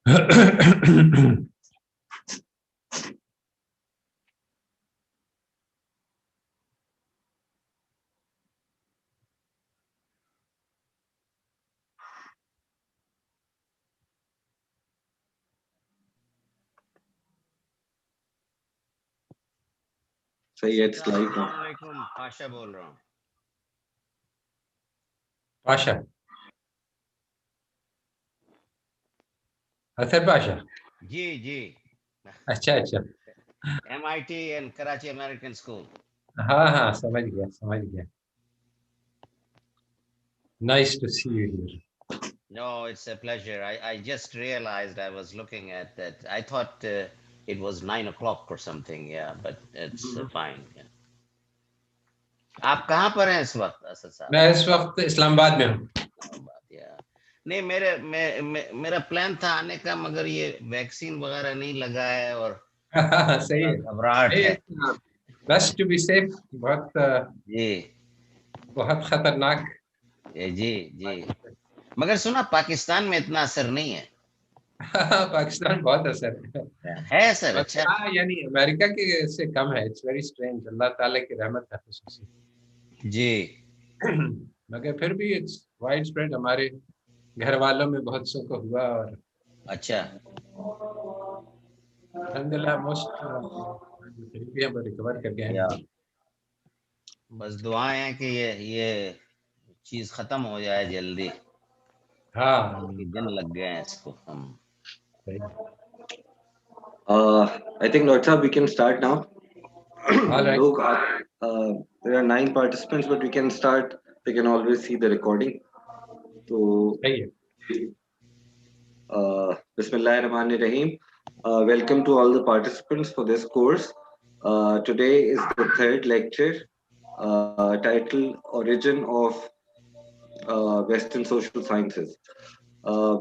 सही है, it's live now. अस्सलामुअलैकुम, पाशा बोल रहा हूँ। पाशा, असर पाशा। जी जी। अच्छा अच्छा। MIT and Karachi American School. हाँ हाँ, समझ गया समझ गया। Nice to see you here. No, it's a pleasure. I just realized I was looking at that. I thought it was 9 o'clock or something. Yeah, but it's fine. Yeah. आप कहाँ पर हैं इस वक्त असद साहब? मैं इस वक्त इस्लामाबाद में हूँ। नहीं, मेरा प्लान था आने का, मगर ये वैक्सीन वगैरह नहीं लगा है और सही है, घबराहट है। Best to be safe. बहुत खतरनाक। जी जी, मगर सुना पाकिस्तान में इतना असर नहीं है। पाकिस्तान बहुत असर है सर। अच्छा, यानी अमेरिका के से कम है। इट्स वेरी स्ट्रेंज, अल्लाह ताला की रहमत है खुसूसी जी। मगर फिर भी इट्स वाइड स्प्रेड। हमारे घर वालों में बहुत सौ को हुआ और अच्छा, अल्हम्दुलिल्लाह मोस्ट हम रिकवर कर गए हैं। बस दुआएं हैं कि ये चीज खत्म हो जाए जल्दी। हाँ, दिन लग गए हैं इसको हम। I think Dr. we can start now. All right. Look, there are 9 participants, but we can start. They can always see the recording. So, Bismillahirrahmanirrahim. Welcome to all the participants for this course. Today is the third lecture, titled Origin of Western Social Sciences.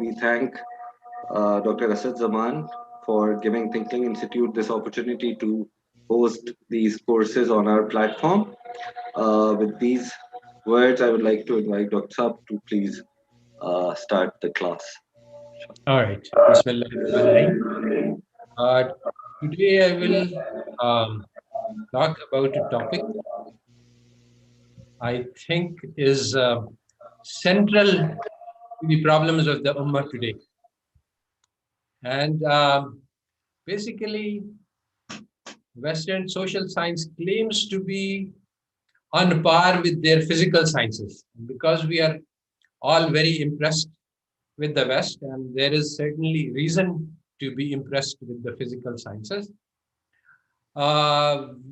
We thank Dr. Asad Zaman for giving Thinking Institute this opportunity to host these courses on our platform. With these words, I would like to invite Dr. Saab to please start the class. All right. Bismillahirrahmanirrahim. Today I will talk about a topic I think is central to the problems of the Ummah today. And basically, Western social science claims to be on par with their physical sciences. Because we are all very impressed with the West, and there is certainly reason to be impressed with the physical sciences.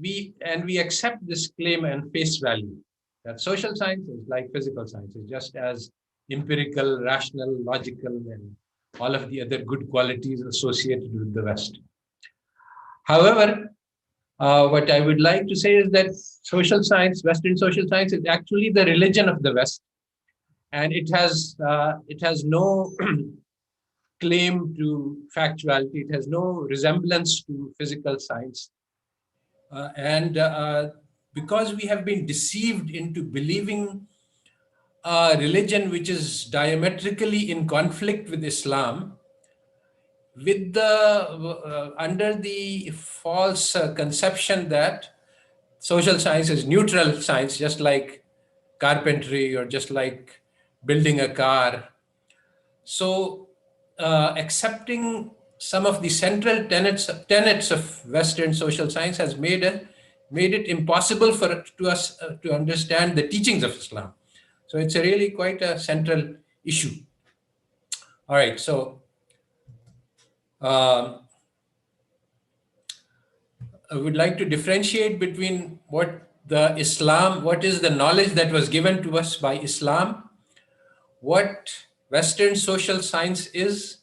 We accept this claim and face value that social sciences, like physical sciences, just as empirical, rational, logical, and all of the other good qualities associated with the West. However, what I would like to say is that social science, Western social science, is actually the religion of the West, and it has no claim to factuality. It has no resemblance to physical science, and because we have been deceived into believing a religion which is diametrically in conflict with Islam, with the under the false conception that social science is neutral science, just like carpentry or just like building a car. So accepting some of the central tenets of Western social science has made it impossible for us to understand the teachings of Islam. So it's really quite a central issue. All right, so I would like to differentiate between what is the knowledge that was given to us by Islam, what Western social science is,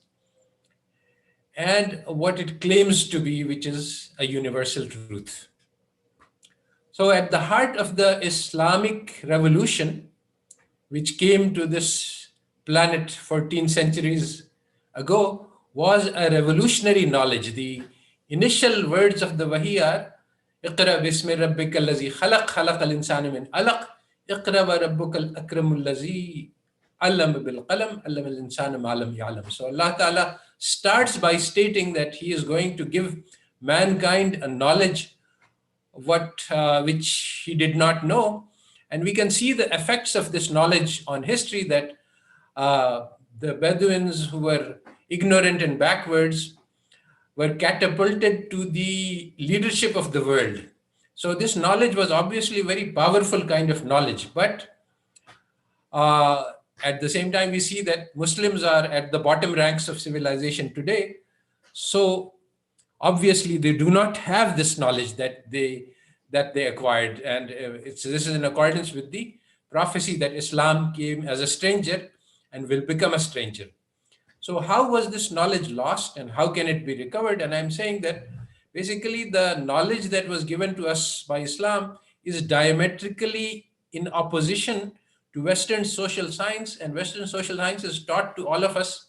and what it claims to be, which is a universal truth. So at the heart of the Islamic revolution, which came to this planet 14 centuries ago, was a revolutionary knowledge. The initial words of the Wahi are, اقرأ باسم ربك الذي خلق خلق الإنسان من علق اقرأ وربك الأكرم الذي Allama bil qalam, allama al insana ma lam ya'lam. So Allah Ta'ala starts by stating that He is going to give mankind a knowledge which he did not know. And we can see the effects of this knowledge on history, that the Bedouins who were ignorant and backwards were catapulted to the leadership of the world. So this knowledge was obviously a very powerful kind of knowledge. But uh, at the same time, we see that Muslims are at the bottom ranks of civilization today. So obviously they do not have this knowledge that they acquired, and this is in accordance with the prophecy that Islam came as a stranger and will become a stranger. So how was this knowledge lost and how can it be recovered? And I'm saying that basically the knowledge that was given to us by Islam is diametrically in opposition to Western social science, and Western social science is taught to all of us,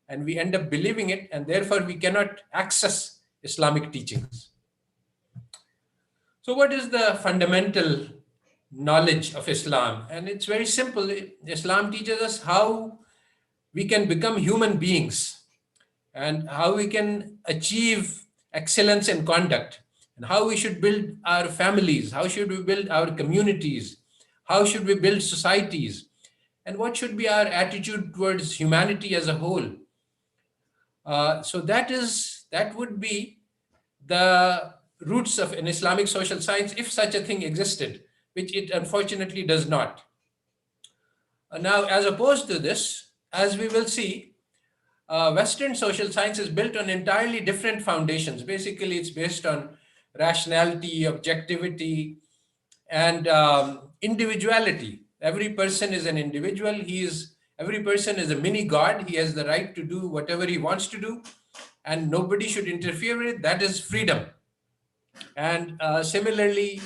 and we end up believing it, and therefore we cannot access Islamic teachings. So, what is the fundamental knowledge of Islam? And it's very simple. Islam teaches us how we can become human beings and how we can achieve excellence in conduct, and how we should build our families, how should we build our communities, how should we build societies, and what should be our attitude towards humanity as a whole. So that would be the roots of an Islamic social science, if such a thing existed, which it unfortunately does not. Now, as opposed to this, as we will see, Western social science is built on entirely different foundations. Basically, it's based on rationality, objectivity, and individuality. Every person is an individual. Every person is a mini god. He has the right to do whatever he wants to do, and nobody should interfere with it. That is freedom. And similarly,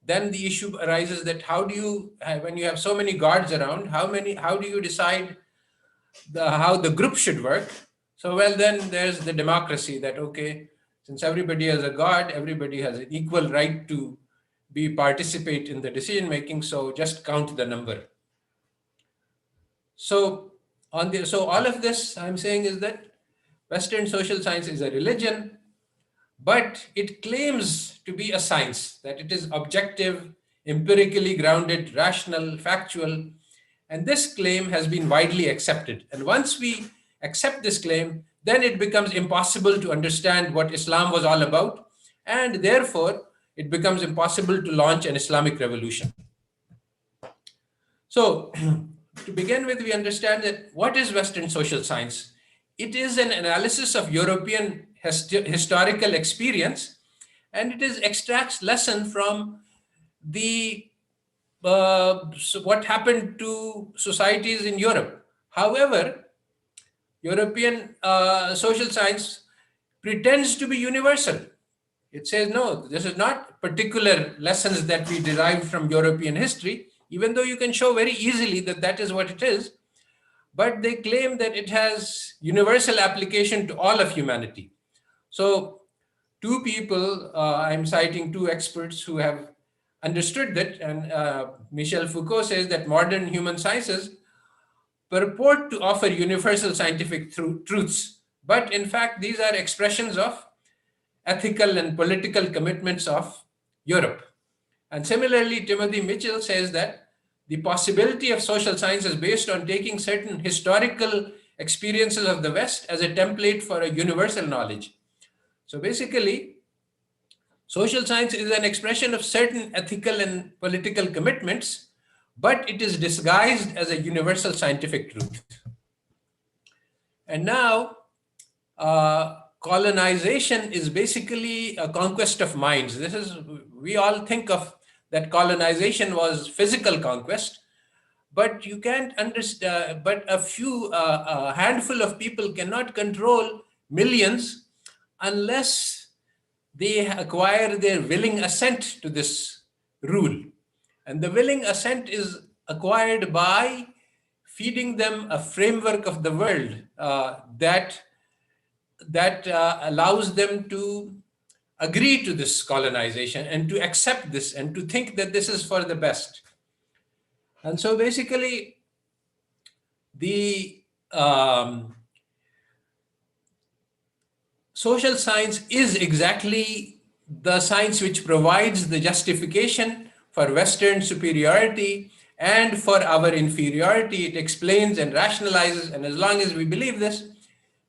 then the issue arises that how do you, when you have so many gods around, how do you decide how the group should work? So, well, then there's the democracy that, okay, since everybody has a god, everybody has an equal right to participate in the decision making, so just count the number. So all of this I'm saying is that Western social science is a religion, but it claims to be a science, that it is objective, empirically grounded, rational, factual, and this claim has been widely accepted. And once we accept this claim, then it becomes impossible to understand what Islam was all about, and therefore it becomes impossible to launch an Islamic revolution. So, to begin with, we understand that what is Western social science? It is an analysis of European historical experience, and it extracts lesson from what happened to societies in Europe. However, European social science pretends to be universal. It says, no, this is not particular lessons that we derived from European history, even though you can show very easily that that is what it is. But they claim that it has universal application to all of humanity. So two people, I'm citing two experts who have understood that, and Michel Foucault says that modern human sciences purport to offer universal scientific truths, but in fact, these are expressions of ethical and political commitments of Europe. And similarly, Timothy Mitchell says that the possibility of social science is based on taking certain historical experiences of the West as a template for a universal knowledge. So basically, social science is an expression of certain ethical and political commitments, but it is disguised as a universal scientific truth. And now, colonization is basically a conquest of minds. We all think of that colonization was physical conquest, but you can't understand, but a handful of people cannot control millions unless they acquire their willing assent to this rule. And the willing assent is acquired by feeding them a framework of the world that allows them to agree to this colonization and to accept this and to think that this is for the best. And so basically, the um, social science is exactly the science which provides the justification for Western superiority and for our inferiority. It explains and rationalizes, and as long as we believe this,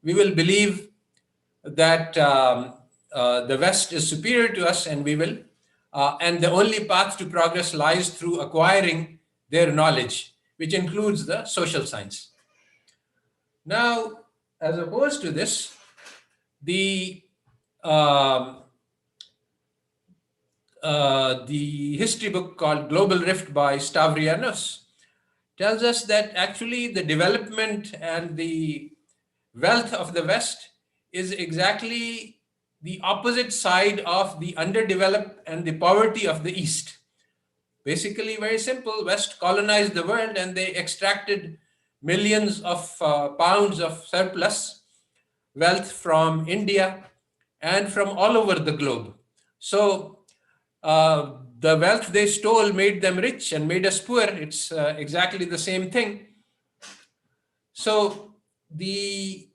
we will believe that the West is superior to us, and we will. And the only path to progress lies through acquiring their knowledge, which includes the social science. Now, as opposed to this, the um, the history book called Global Rift by Stavrianos tells us that actually the development and the wealth of the West is exactly the opposite side of the underdeveloped and the poverty of the East. Basically, very simple. West colonized the world and they extracted millions of pounds of surplus wealth from India and from all over the globe. So the wealth they stole made them rich and made us poor. It's exactly the same thing. So the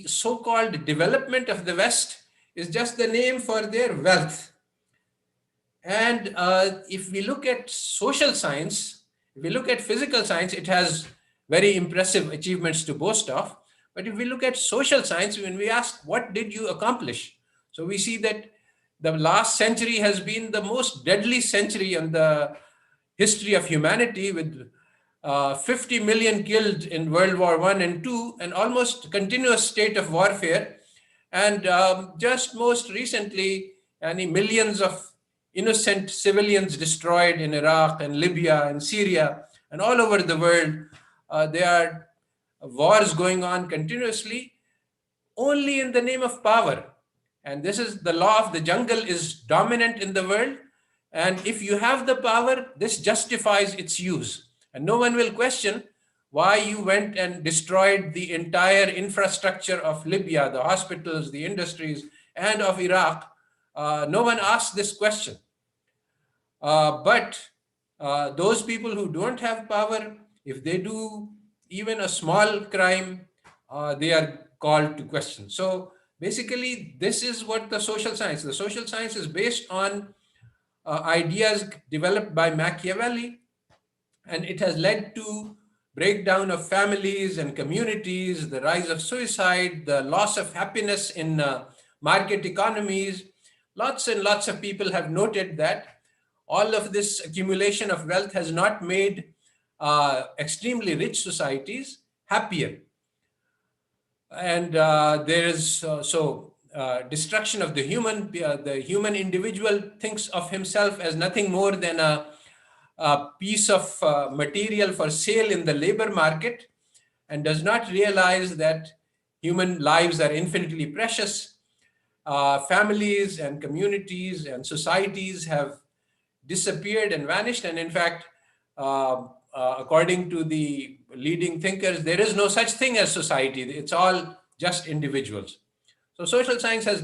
so-called development of the West is just the name for their wealth. And if we look at social science, if we look at physical science, it has very impressive achievements to boast of. But if we look at social science, when we ask, what did you accomplish? So we see that the last century has been the most deadly century in the history of humanity, with 50 million killed in World War I and II, an almost continuous state of warfare. And just most recently, any millions of innocent civilians destroyed in Iraq and Libya and Syria and all over the world. There are wars going on continuously only in the name of power. And this is the law of the jungle is dominant in the world. And if you have the power, this justifies its use. And no one will question why you went and destroyed the entire infrastructure of Libya, the hospitals, the industries, and of Iraq. No one asks this question. But those people who don't have power, if they do even a small crime, they are called to question. So basically, this is what the social science is based on ideas developed by Machiavelli, and it has led to breakdown of families and communities, the rise of suicide, the loss of happiness in market economies. Lots and lots of people have noted that all of this accumulation of wealth has not made extremely rich societies happier. And there is destruction of the human individual thinks of himself as nothing more than a piece of material for sale in the labor market, and does not realize that human lives are infinitely precious. Families and communities and societies have disappeared and vanished. And in fact, according to the leading thinkers, there is no such thing as society. It's all just individuals. So social science has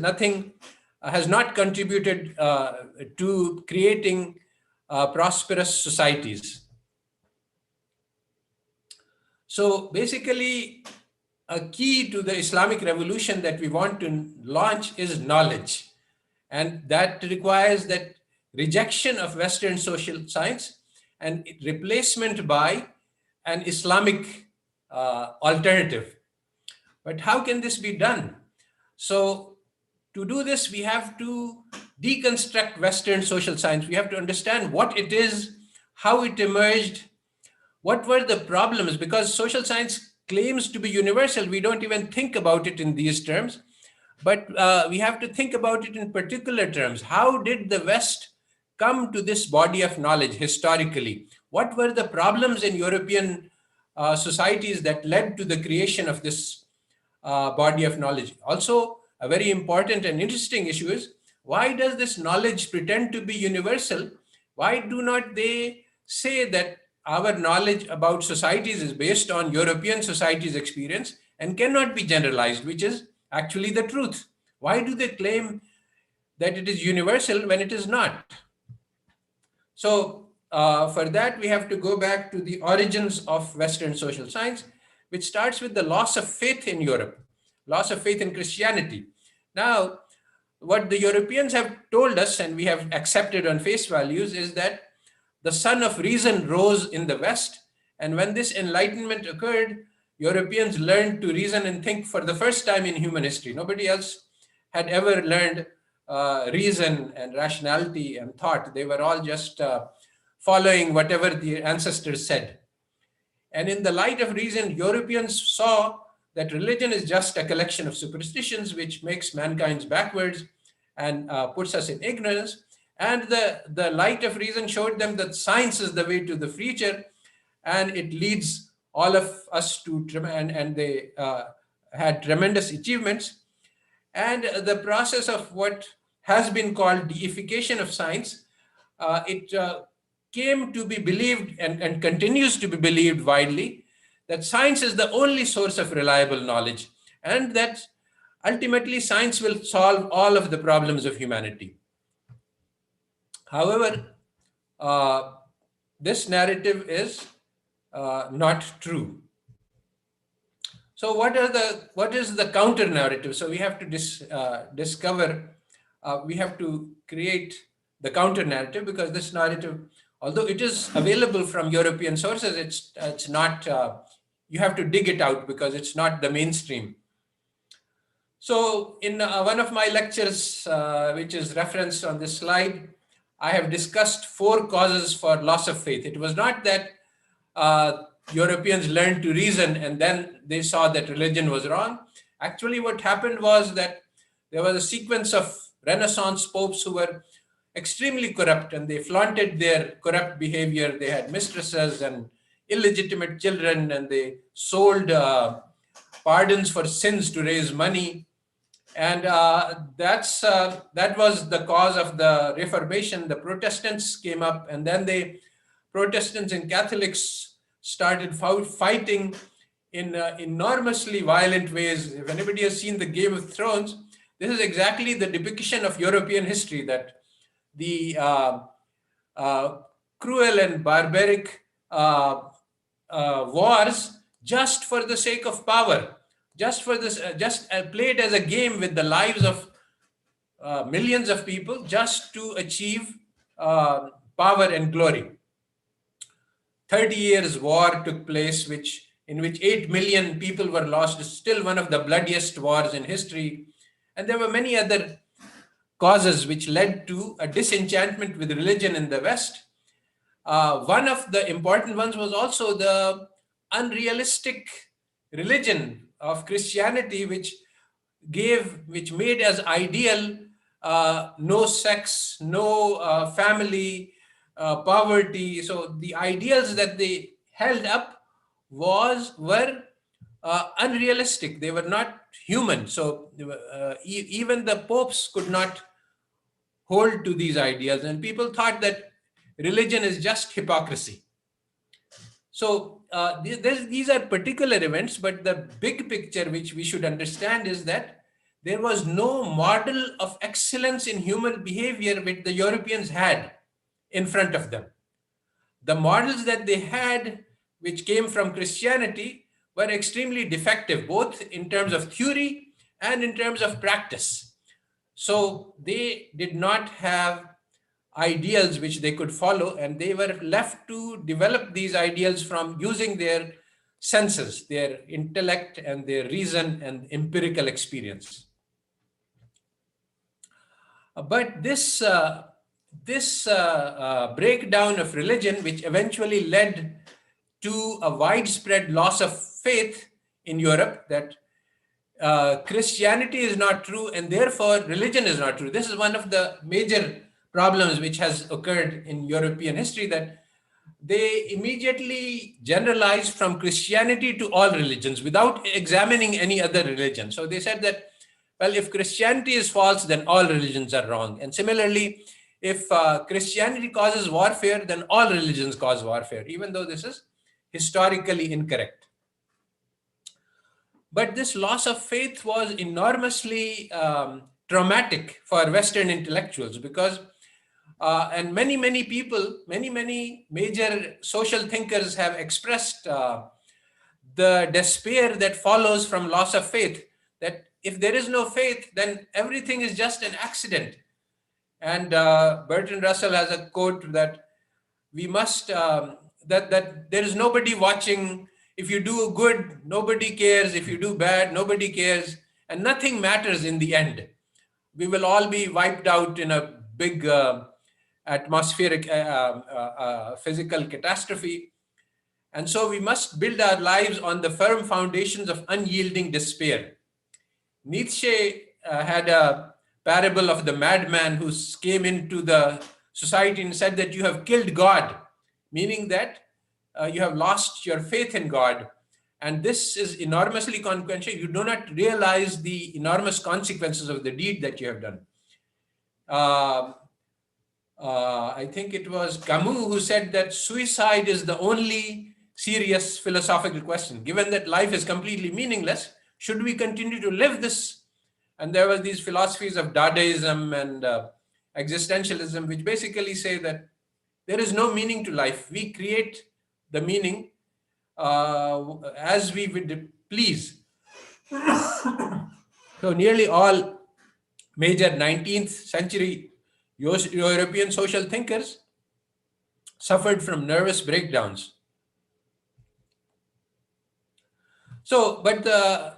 not contributed to creating prosperous societies. So basically, a key to the Islamic revolution that we want to launch is knowledge. And that requires that rejection of Western social science and replacement by an Islamic alternative. But how can this be done? So to do this, we have to deconstruct Western social science. We have to understand what it is, how it emerged, what were the problems, because social science claims to be universal. We don't even think about it in these terms, but we have to think about it in particular terms. How did the West come to this body of knowledge historically? What were the problems in European societies that led to the creation of this body of knowledge? Also, a very important and interesting issue is, why does this knowledge pretend to be universal? Why do not they say that our knowledge about societies is based on European societies' experience and cannot be generalized, which is actually the truth? Why do they claim that it is universal when it is not? So for that, we have to go back to the origins of Western social science, which starts with the loss of faith in Europe, loss of faith in Christianity. Now, what the Europeans have told us, and we have accepted on face values, is that the sun of reason rose in the West. And when this enlightenment occurred, Europeans learned to reason and think for the first time in human history. Nobody else had ever learned reason and rationality and thought. They were all just following whatever the ancestors said. And in the light of reason, Europeans saw that religion is just a collection of superstitions which makes mankind backwards and puts us in ignorance. And the light of reason showed them that science is the way to the future, and it leads all of us to, and they had tremendous achievements. And the process of what has been called deification of science, it came to be believed and continues to be believed widely that science is the only source of reliable knowledge, and that ultimately science will solve all of the problems of humanity. However, this narrative is not true. So what is the counter narrative? So we have to discover, we have to create the counter narrative, because this narrative, although it is available from European sources, it's not, you have to dig it out because it's not the mainstream. So in one of my lectures, which is referenced on this slide, I have discussed 4 causes for loss of faith. It was not that Europeans learned to reason and then they saw that religion was wrong. Actually, what happened was that there was a sequence of Renaissance popes who were extremely corrupt, and they flaunted their corrupt behavior. They had mistresses and illegitimate children, and they sold pardons for sins to raise money. And that was the cause of the Reformation. The Protestants came up, and then Protestants and Catholics started fighting in enormously violent ways. If anybody has seen the Game of Thrones, this is exactly the depiction of European history, that the cruel and barbaric wars just for the sake of power, just for this, just played as a game with the lives of millions of people, just to achieve power and glory. 30 years war took place, in which 8 million people were lost. It's still one of the bloodiest wars in history. And there were many other causes which led to a disenchantment with religion in the West. One of the important ones was also the unrealistic religion of Christianity, which made as ideal no sex, no family, poverty. So the ideals that they held up were unrealistic. They were not human. So even the popes could not hold to these ideals, and people thought that religion is just hypocrisy. So these are particular events, but the big picture which we should understand is that there was no model of excellence in human behavior which the Europeans had in front of them. The models that they had, which came from Christianity, were extremely defective, both in terms of theory and in terms of practice. So they did not have ideals which they could follow, and they were left to develop these ideals from using their senses, their intellect and their reason and empirical experience. But this breakdown of religion, which eventually led to a widespread loss of faith in Europe, that Christianity is not true and therefore religion is not true. This is one of the major problems which has occurred in European history, that they immediately generalized from Christianity to all religions without examining any other religion. So they said that, well, if Christianity is false, then all religions are wrong. And similarly, if Christianity causes warfare, then all religions cause warfare, even though this is historically incorrect. But this loss of faith was enormously traumatic for Western intellectuals, because And many people, many major social thinkers have expressed the despair that follows from loss of faith, that if there is no faith, then everything is just an accident. And Bertrand Russell has a quote that we must that there is nobody watching. If you do good, nobody cares. If you do bad, nobody cares, and nothing matters in the end. We will all be wiped out in a big atmospheric physical catastrophe. And so we must build our lives on the firm foundations of unyielding despair. Nietzsche had a parable of the madman who came into the society and said that you have killed God, meaning that you have lost your faith in God. And this is enormously consequential. You do not realize the enormous consequences of the deed that you have done. I think it was Camus who said that suicide is the only serious philosophical question. Given that life is completely meaningless, should we continue to live this? And there were these philosophies of Dadaism and existentialism, which basically say that there is no meaning to life. We create the meaning as we would please. So nearly all major 19th century European social thinkers suffered from nervous breakdowns. So, but the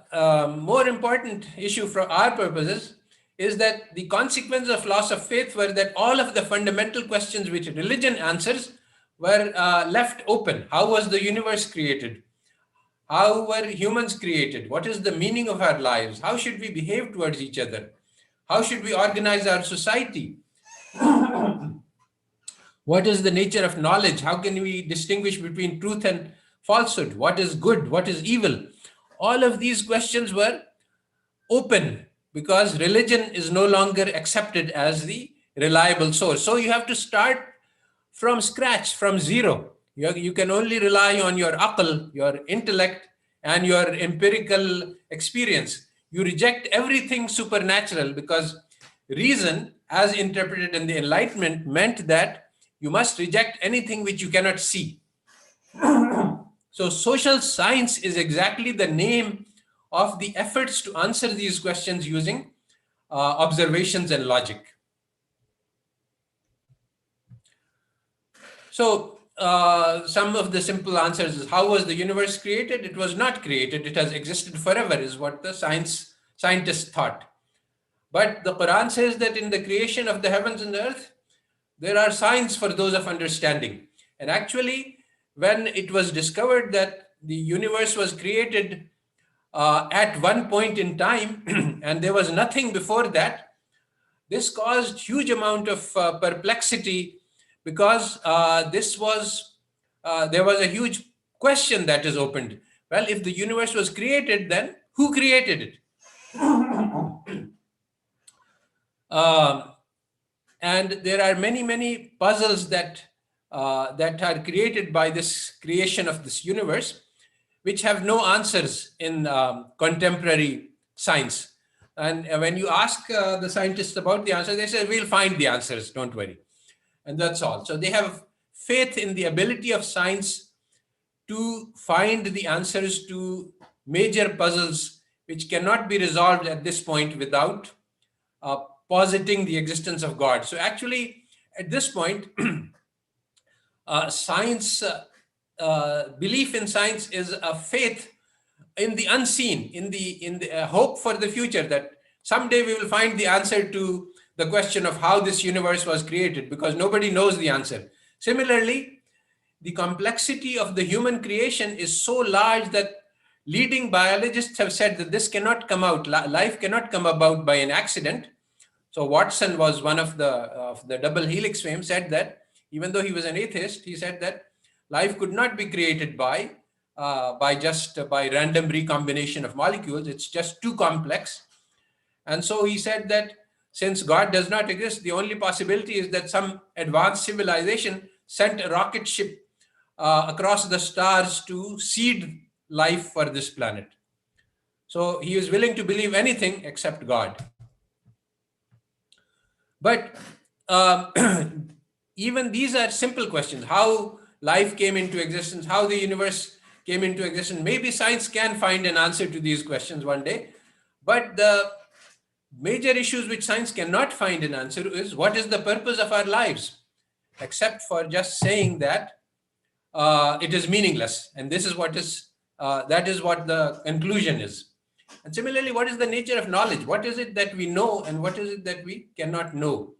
more important issue for our purposes is that the consequence of loss of faith were that all of the fundamental questions which religion answers were left open. How was the universe created? How were humans created? What is the meaning of our lives? How should we behave towards each other? How should we organize our society? What is the nature of knowledge? How can we distinguish between truth and falsehood? What is good? What is evil? All of these questions were open because religion is no longer accepted as the reliable source. So you have to start from scratch, from zero. You can only rely on your aql, your intellect, and your empirical experience. You reject everything supernatural because reason, as interpreted in the Enlightenment, meant that you must reject anything which you cannot see. So social science is exactly the name of the efforts to answer these questions using observations and logic. So some of the simple answers is, how was the universe created? It was not created. It has existed forever, is what the scientists thought. But the Quran says that in the creation of the heavens and the earth, there are signs for those of understanding. And actually, when it was discovered that the universe was created at one point in time and there was nothing before that, this caused huge amount of perplexity because there was a huge question that is opened. Well, if the universe was created, then who created it? And there are many puzzles that are created by this creation of this universe, which have no answers in contemporary science. And when you ask the scientists about the answer, they say, we'll find the answers, don't worry. And that's all. So they have faith in the ability of science to find the answers to major puzzles which cannot be resolved at this point without positing the existence of God. So actually, at this point, science, belief in science is a faith in the unseen, in the hope for the future, that someday we will find the answer to the question of how this universe was created, because nobody knows the answer. Similarly, the complexity of the human creation is so large that leading biologists have said that this cannot come out, life cannot come about by an accident. So Watson was one of the double helix fame, said that even though he was an atheist, he said that life could not be created by random recombination of molecules. It's just too complex. And so he said that since God does not exist, the only possibility is that some advanced civilization sent a rocket ship across the stars to seed life for this planet. So he is willing to believe anything except God. But even these are simple questions. How life came into existence, how the universe came into existence. Maybe science can find an answer to these questions one day. But the major issues which science cannot find an answer is, what is the purpose of our lives? Except for just saying that it is meaningless. And this is what is, that is what the conclusion is. And similarly, what is the nature of knowledge? What is it that we know and what is it that we cannot know?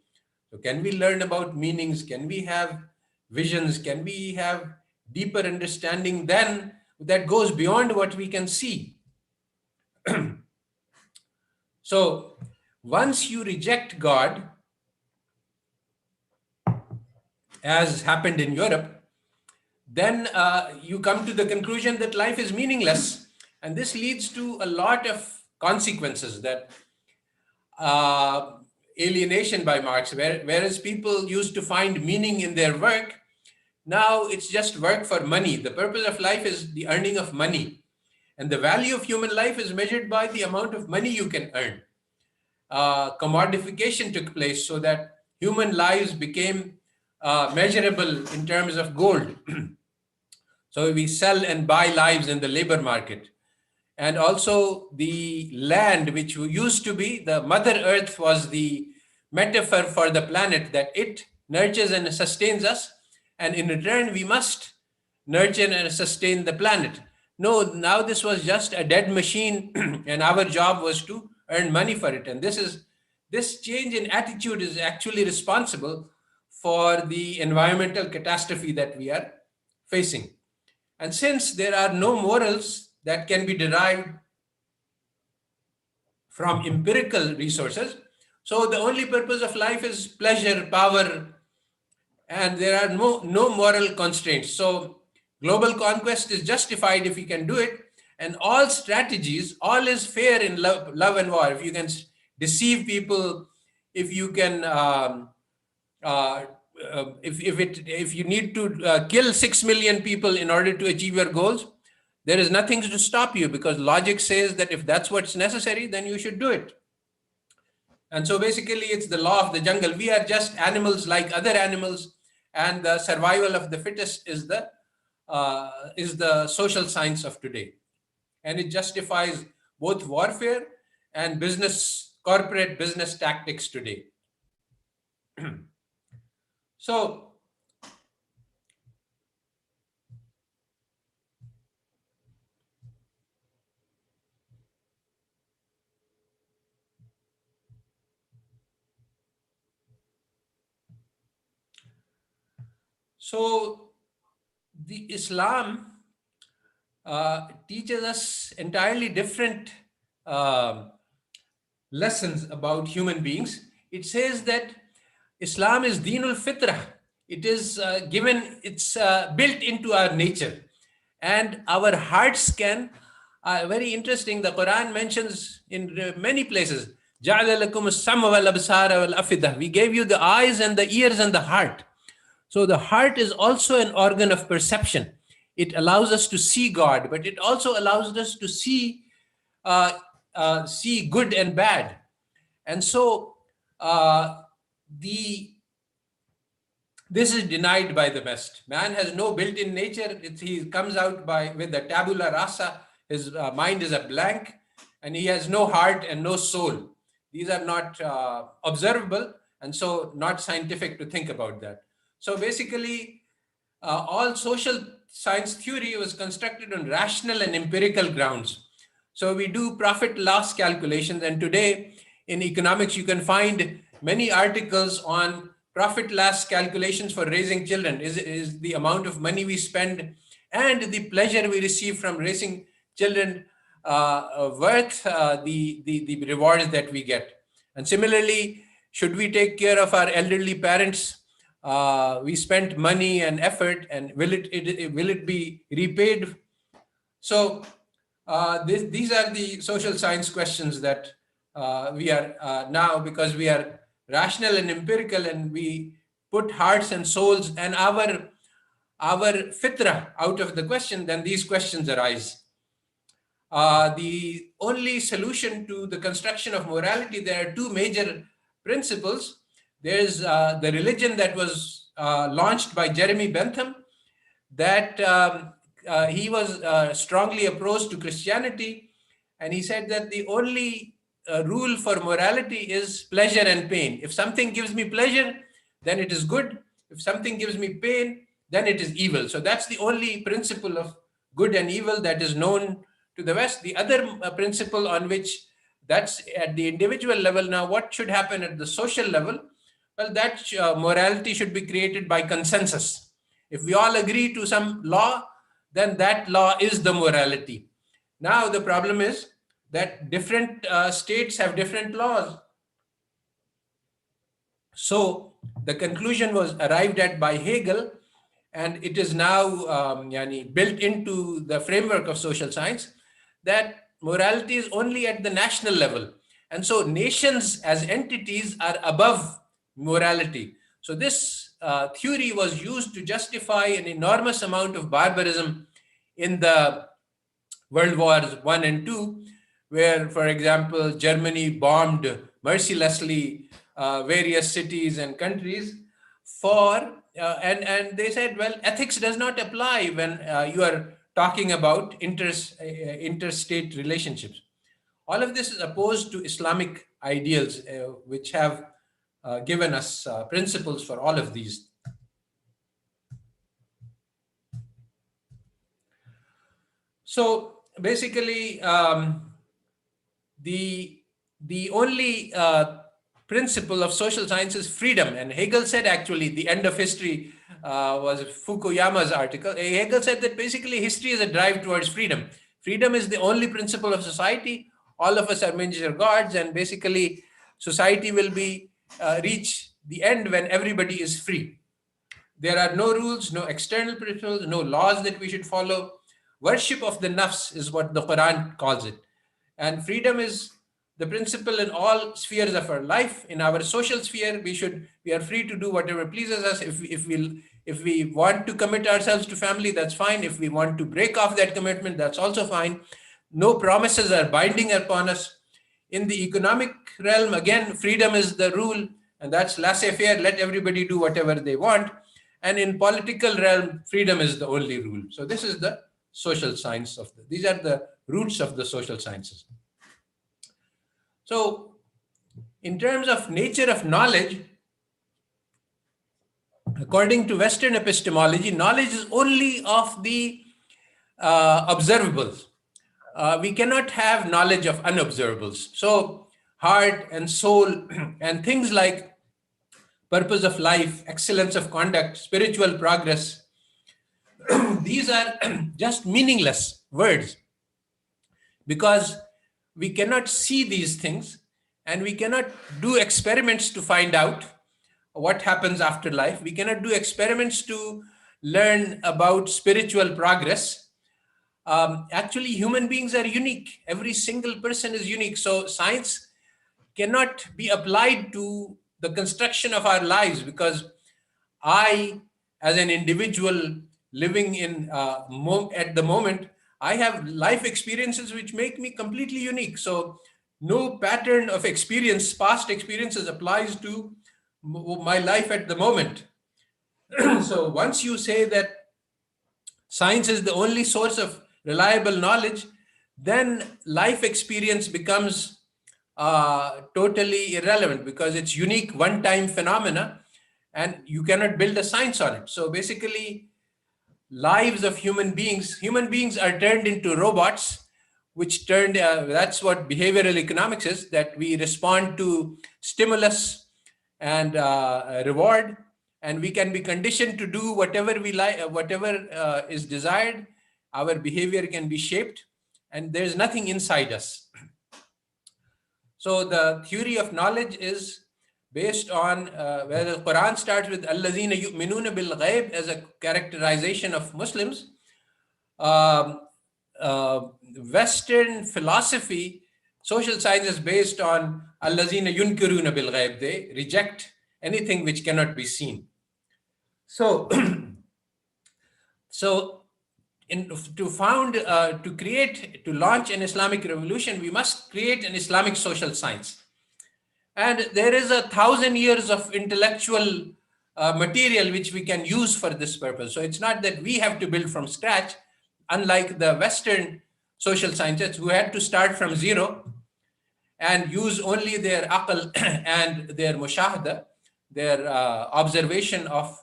So can we learn about meanings? Can we have visions? Can we have deeper understanding than that goes beyond what we can see? So once you reject God, as happened in Europe, then you come to the conclusion that life is meaningless. And this leads to a lot of consequences, that alienation by Marx, whereas people used to find meaning in their work, now it's just work for money. The purpose of life is the earning of money. And the value of human life is measured by the amount of money you can earn. Commodification took place so that human lives became measurable in terms of gold. So we sell and buy lives in the labor market. And also the land, which used to be the Mother Earth, was the metaphor for the planet, that it nurtures and sustains us. And in return, we must nurture and sustain the planet. No, now this was just a dead machine, and our job was to earn money for it. And this change in attitude is actually responsible for the environmental catastrophe that we are facing. And since there are no morals that can be derived from empirical resources, so the only purpose of life is pleasure, power, and there are no moral constraints. So global conquest is justified if you can do it, and all strategies, all is fair in love and war. If you can deceive people, if you can, if you need to kill 6 million people in order to achieve your goals, there is nothing to stop you, because logic says that if that's what's necessary, then you should do it. And so basically, it's the law of the jungle. We are just animals like other animals, and the survival of the fittest is the social science of today. And it justifies both warfare and corporate business tactics today. So the Islam teaches us entirely different lessons about human beings. It says that Islam is Deenul Fitrah. It is it's built into our nature. And our hearts can, very interesting, the Quran mentions in many places, جَعَلَ لَكُمُ السَّمْعَ وَالْأَبْصَارَ وَالْأَفْئِدَةَ. We gave you the eyes and the ears and the heart. So the heart is also an organ of perception. It allows us to see God, but it also allows us to see good and bad. And so this is denied by the West. Man has no built-in nature. He comes out with the tabula rasa. His mind is a blank, and he has no heart and no soul. These are not observable, and so not scientific to think about that. So basically, all social science theory was constructed on rational and empirical grounds. So we do profit loss calculations, and today in economics you can find many articles on profit loss calculations for raising children. Is the amount of money we spend and the pleasure we receive from raising children worth the rewards that we get? And similarly, should we take care of our elderly parents? We spent money and effort, and will it be repaid? So these are the social science questions that we are now, because we are rational and empirical, and we put hearts and souls and our fitrah out of the question, then these questions arise. The only solution to the construction of morality, there are two major principles. There's the religion that was launched by Jeremy Bentham, that he was strongly opposed to Christianity, and he said that the only rule for morality is pleasure and pain. If something gives me pleasure, then it is good. If something gives me pain, then it is evil. So that's the only principle of good and evil that is known to the West. The other principle on which, that's at the individual level. Now, what should happen at the social level? Well, that morality should be created by consensus. If we all agree to some law, then that law is the morality. Now, the problem is that different states have different laws. So the conclusion was arrived at by Hegel, and it is now built into the framework of social science, that morality is only at the national level. And so nations as entities are above morality. So this theory was used to justify an enormous amount of barbarism in the World Wars I and II, where, for example, Germany bombed mercilessly various cities and countries for, and they said, well, ethics does not apply when you are talking about interstate relationships. All of this is opposed to Islamic ideals, which have given us principles for all of these. So basically, the only principle of social science is freedom. And Hegel said, actually, the end of history was Fukuyama's article. Hegel said that basically history is a drive towards freedom. Freedom is the only principle of society. All of us are miniature gods, and basically society will be reach the end when everybody is free. There are no rules, no external principles, no laws that we should follow. Worship of the nafs is what the Quran calls it. And freedom is the principle in all spheres of our life. In our social sphere, we are free to do whatever pleases us. If we want to commit ourselves to family, that's fine. If we want to break off that commitment, that's also fine. No promises are binding upon us. In the economic realm, again, freedom is the rule, and that's laissez-faire. Let everybody do whatever they want. And in political realm, freedom is the only rule. So this is the social science these are the roots of the social sciences. So in terms of nature of knowledge, according to Western epistemology, knowledge is only of the observables. We cannot have knowledge of unobservables. So heart and soul and things like purpose of life, excellence of conduct, spiritual progress, these are just meaningless words, because we cannot see these things, and we cannot do experiments to find out what happens after life. We cannot do experiments to learn about spiritual progress. Actually, human beings are unique. Every single person is unique. So science cannot be applied to the construction of our lives, because I, as an individual living in at the moment, I have life experiences which make me completely unique. So no pattern of experience, past experiences, applies to my life at the moment. So once you say that science is the only source of reliable knowledge, then life experience becomes totally irrelevant, because it's unique one-time phenomena, and you cannot build a science on it. So basically, lives of human beings are turned into robots, which that's what behavioral economics is, that we respond to stimulus and reward, and we can be conditioned to do whatever we like, whatever is desired. Our behavior can be shaped, and there's nothing inside us. So the theory of knowledge is based on where the Quran starts with "Allazina yu'minuna bil ghaib" as a characterization of Muslims. Western philosophy, social science, is based on "Allazina yunkiruna bil ghaib." They reject anything which cannot be seen. So, to launch an Islamic revolution, we must create an Islamic social science. And there is 1,000 years of intellectual material which we can use for this purpose. So it's not that we have to build from scratch, unlike the Western social scientists who had to start from zero and use only their aql and their mushahada, their observation of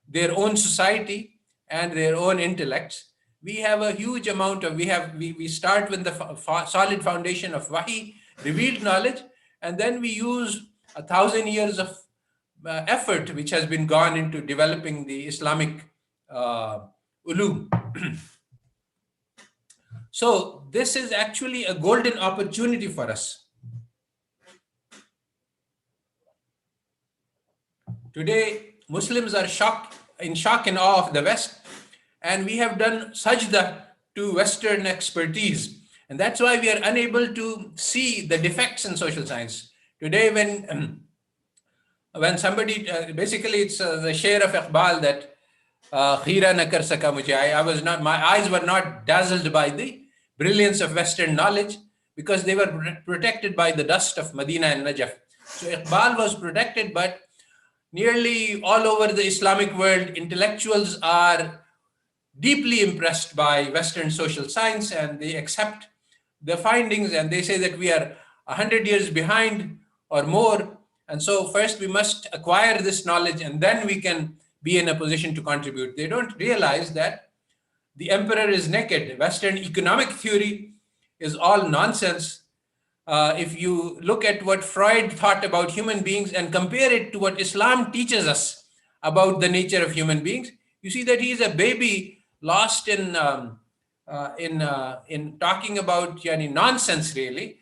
their own society and their own intellects. We have a huge amount of, we start with the solid foundation of wahi, revealed knowledge, and then we use 1,000 years of effort which has been gone into developing the Islamic ulum. So this is actually a golden opportunity for us. Today, Muslims are in shock and awe of the West, and we have done sajda to Western expertise. And that's why we are unable to see the defects in social science. Today, when somebody, basically it's the share of Iqbal that khira na kar saka mujhe. I was not, my eyes were not dazzled by the brilliance of Western knowledge because they were protected by the dust of Medina and Najaf. So Iqbal was protected, but nearly all over the Islamic world, intellectuals are deeply impressed by Western social science, and they accept the findings, and they say that we are 100 years behind or more. And so first we must acquire this knowledge, and then we can be in a position to contribute. They don't realize that the emperor is naked. Western economic theory is all nonsense. If you look at what Freud thought about human beings and compare it to what Islam teaches us about the nature of human beings, you see that he is a baby lost in talking about nonsense, really,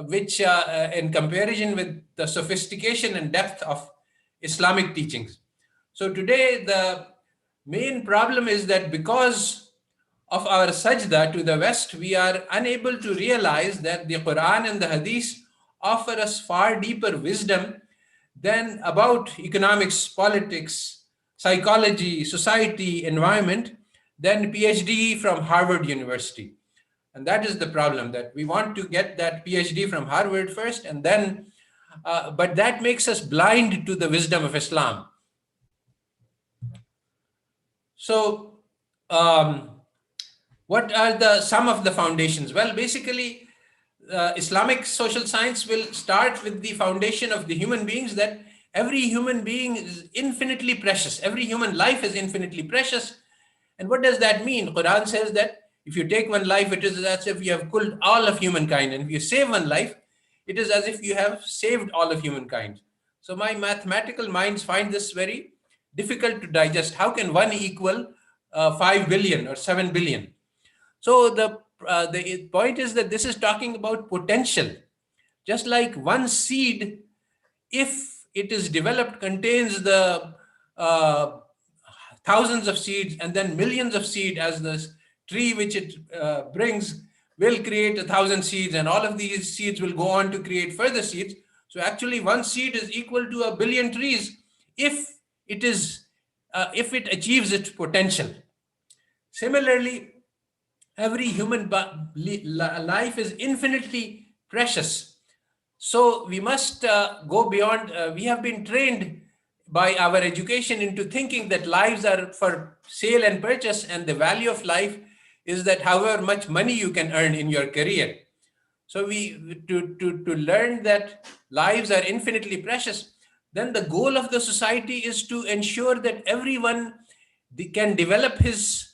which in comparison with the sophistication and depth of Islamic teachings. So today the main problem is that because of our sajda to the West, we are unable to realize that the Quran and the Hadith offer us far deeper wisdom than about economics, politics, psychology, society, environment, than PhD from Harvard University. And that is the problem, that we want to get that PhD from Harvard first, and then, but that makes us blind to the wisdom of Islam. So, what are some of the foundations? Well, basically, Islamic social science will start with the foundation of the human beings, that every human being is infinitely precious. Every human life is infinitely precious. And what does that mean? Quran says that if you take one life, it is as if you have killed all of humankind. And if you save one life, it is as if you have saved all of humankind. So my mathematical minds find this very difficult to digest. How can one equal 5 billion or 7 billion? So the point is that this is talking about potential. Just like one seed, if it is developed, contains the thousands of seeds and then millions of seeds, as the tree which it brings will create 1,000 seeds, and all of these seeds will go on to create further seeds. So actually one seed is equal to 1 billion trees if it achieves its potential. Similarly, every human life is infinitely precious. So we must go beyond. We have been trained by our education into thinking that lives are for sale and purchase, and the value of life is that however much money you can earn in your career. So to learn that lives are infinitely precious, then the goal of the society is to ensure that everyone can develop his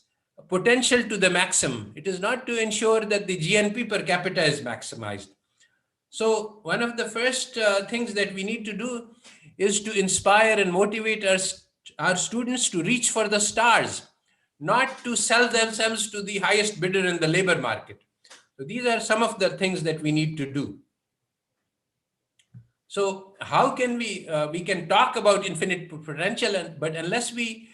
potential to the maximum. It is not to ensure that the GNP per capita is maximized. So one of the first things that we need to do is to inspire and motivate our students to reach for the stars, not to sell themselves to the highest bidder in the labor market. So these are some of the things that we need to do. So how can we can talk about infinite potential, but unless we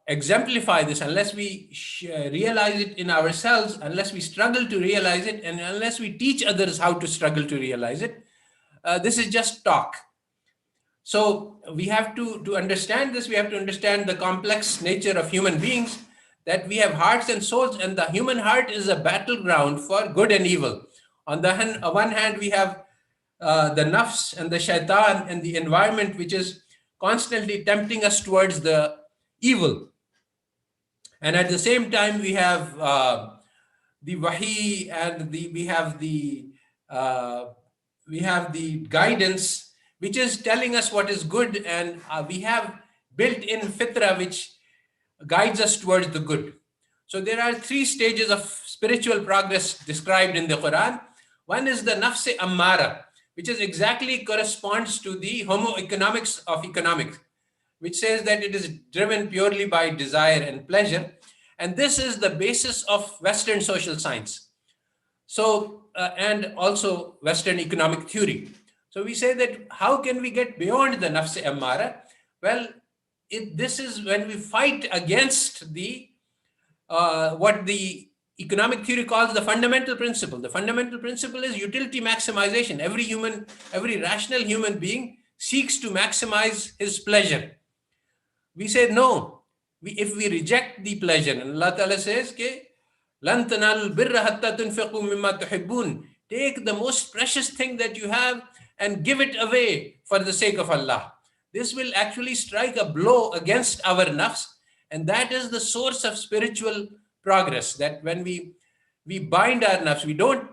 exemplify this, unless we realize it in ourselves, unless we struggle to realize it, and unless we teach others how to struggle to realize it, this is just talk. So we have to understand this. We have to understand the complex nature of human beings, that we have hearts and souls, and the human heart is a battleground for good and evil. On the one hand, we have the nafs and the shaitan and the environment which is constantly tempting us towards the evil. And at the same time, the wahi, and uh, we have the guidance which is telling us what is good, and we have built-in fitra which guides us towards the good. So there are three stages of spiritual progress described in the Quran. One is the nafs ammara, which is exactly corresponds to the homo economics of economics, which says that it is driven purely by desire and pleasure. And this is the basis of Western social science. So, and also Western economic theory. So we say that how can we get beyond the nafs ammara? Well, this is when we fight against the what the economic theory calls the fundamental principle. The fundamental principle is utility maximization. Every rational human being seeks to maximize his pleasure. We say no. If we reject the pleasure, and Allah Ta'ala says, "Lan tanalul birra hatta tunfiqu mimma tuhibbun." Take the most precious thing that you have and give it away for the sake of Allah. This will actually strike a blow against our nafs, and that is the source of spiritual progress. That when we bind our nafs, we don't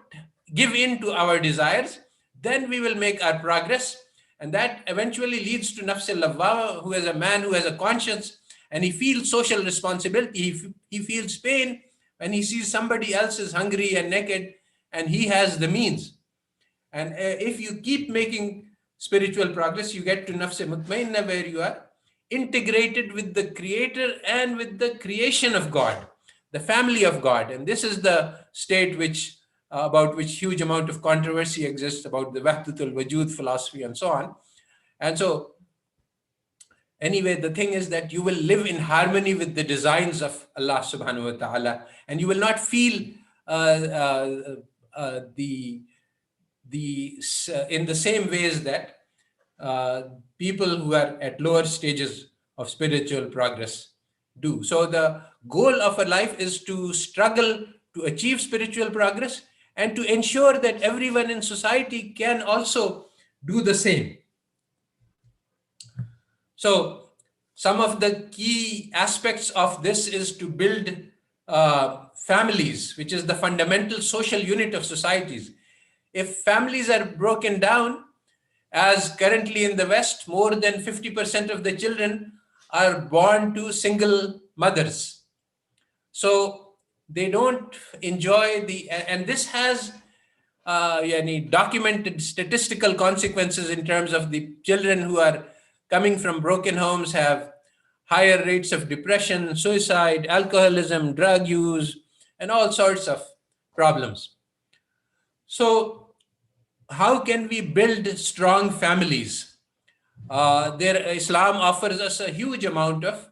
give in to our desires, then we will make our progress. And that eventually leads to nafs al-lawwama, who is a man who has a conscience and he feels social responsibility. He feels pain when he sees somebody else is hungry and naked and he has the means. And if you keep making spiritual progress, you get to nafs mutmainna, where you are integrated with the creator and with the creation of God, the family of God. And this is the state about which huge amount of controversy exists, about the Wahdatul Wujud philosophy and so on. And so anyway, the thing is that you will live in harmony with the designs of Allah subhanahu wa ta'ala, and you will not feel in the same ways that people who are at lower stages of spiritual progress do. So the goal of a life is to struggle to achieve spiritual progress and to ensure that everyone in society can also do the same. So some of the key aspects of this is to build families, which is the fundamental social unit of societies. If families are broken down, as currently in the West, more than 50% of the children are born to single mothers. So they don't enjoy and this has documented statistical consequences in terms of the children who are coming from broken homes have higher rates of depression, suicide, alcoholism, drug use, and all sorts of problems. So how can we build strong families? Islam offers us a huge amount of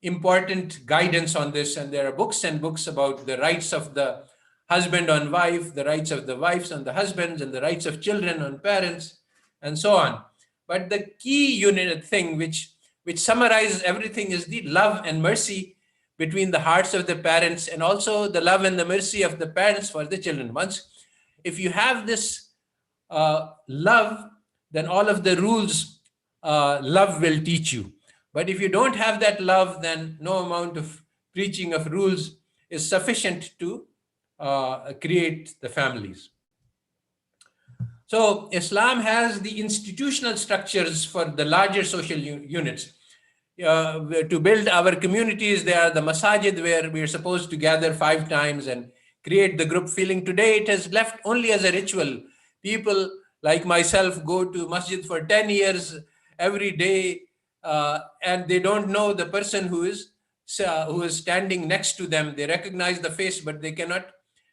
important guidance on this, and there are books and books about the rights of the husband on wife, the rights of the wives on the husbands, and the rights of children on parents, and so on. But the key thing which summarizes everything is the love and mercy between the hearts of the parents, and also the love and the mercy of the parents for the children. If you have this love, then all of the rules love will teach you. But if you don't have that love, then no amount of preaching of rules is sufficient to create the families. So Islam has the institutional structures for the larger social units. To build our communities, there are the masajid, where we are supposed to gather 5 times and create the group feeling. Today it has left only as a ritual. People like myself go to masjid for 10 years every day, and they don't know the person who is standing next to them. They recognize the face, but they cannot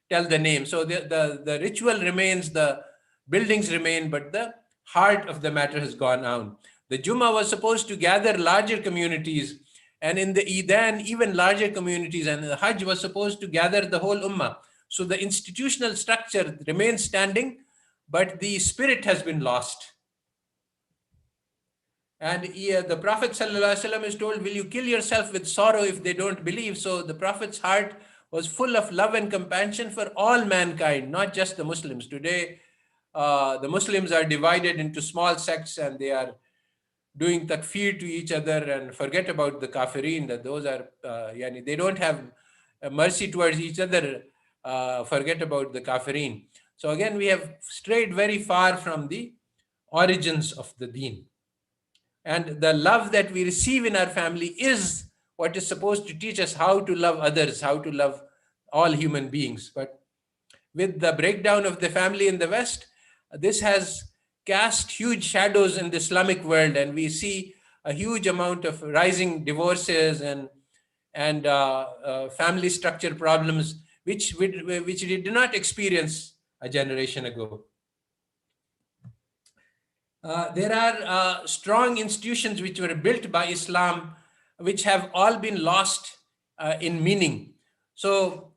tell the name. So the ritual remains, the buildings remain, but the heart of the matter has gone out. The Jummah was supposed to gather larger communities, and in the Eidan, even larger communities, and the Hajj was supposed to gather the whole Ummah. So the institutional structure remains standing, but the spirit has been lost. And the Prophet ﷺ is told, will you kill yourself with sorrow if they don't believe? So the Prophet's heart was full of love and compassion for all mankind, not just the Muslims. Today, the Muslims are divided into small sects, and they are doing takfir to each other and forget about the kafirin, that those are, yani, they don't have mercy towards each other, forget about the kafirin. So again, we have strayed very far from the origins of the deen. And the love that we receive in our family is what is supposed to teach us how to love others, how to love all human beings. But with the breakdown of the family in the West, this has cast huge shadows in the Islamic world, and we see a huge amount of rising divorces and family structure problems, which we did not experience a generation ago. There are strong institutions which were built by Islam, which have all been lost in meaning. So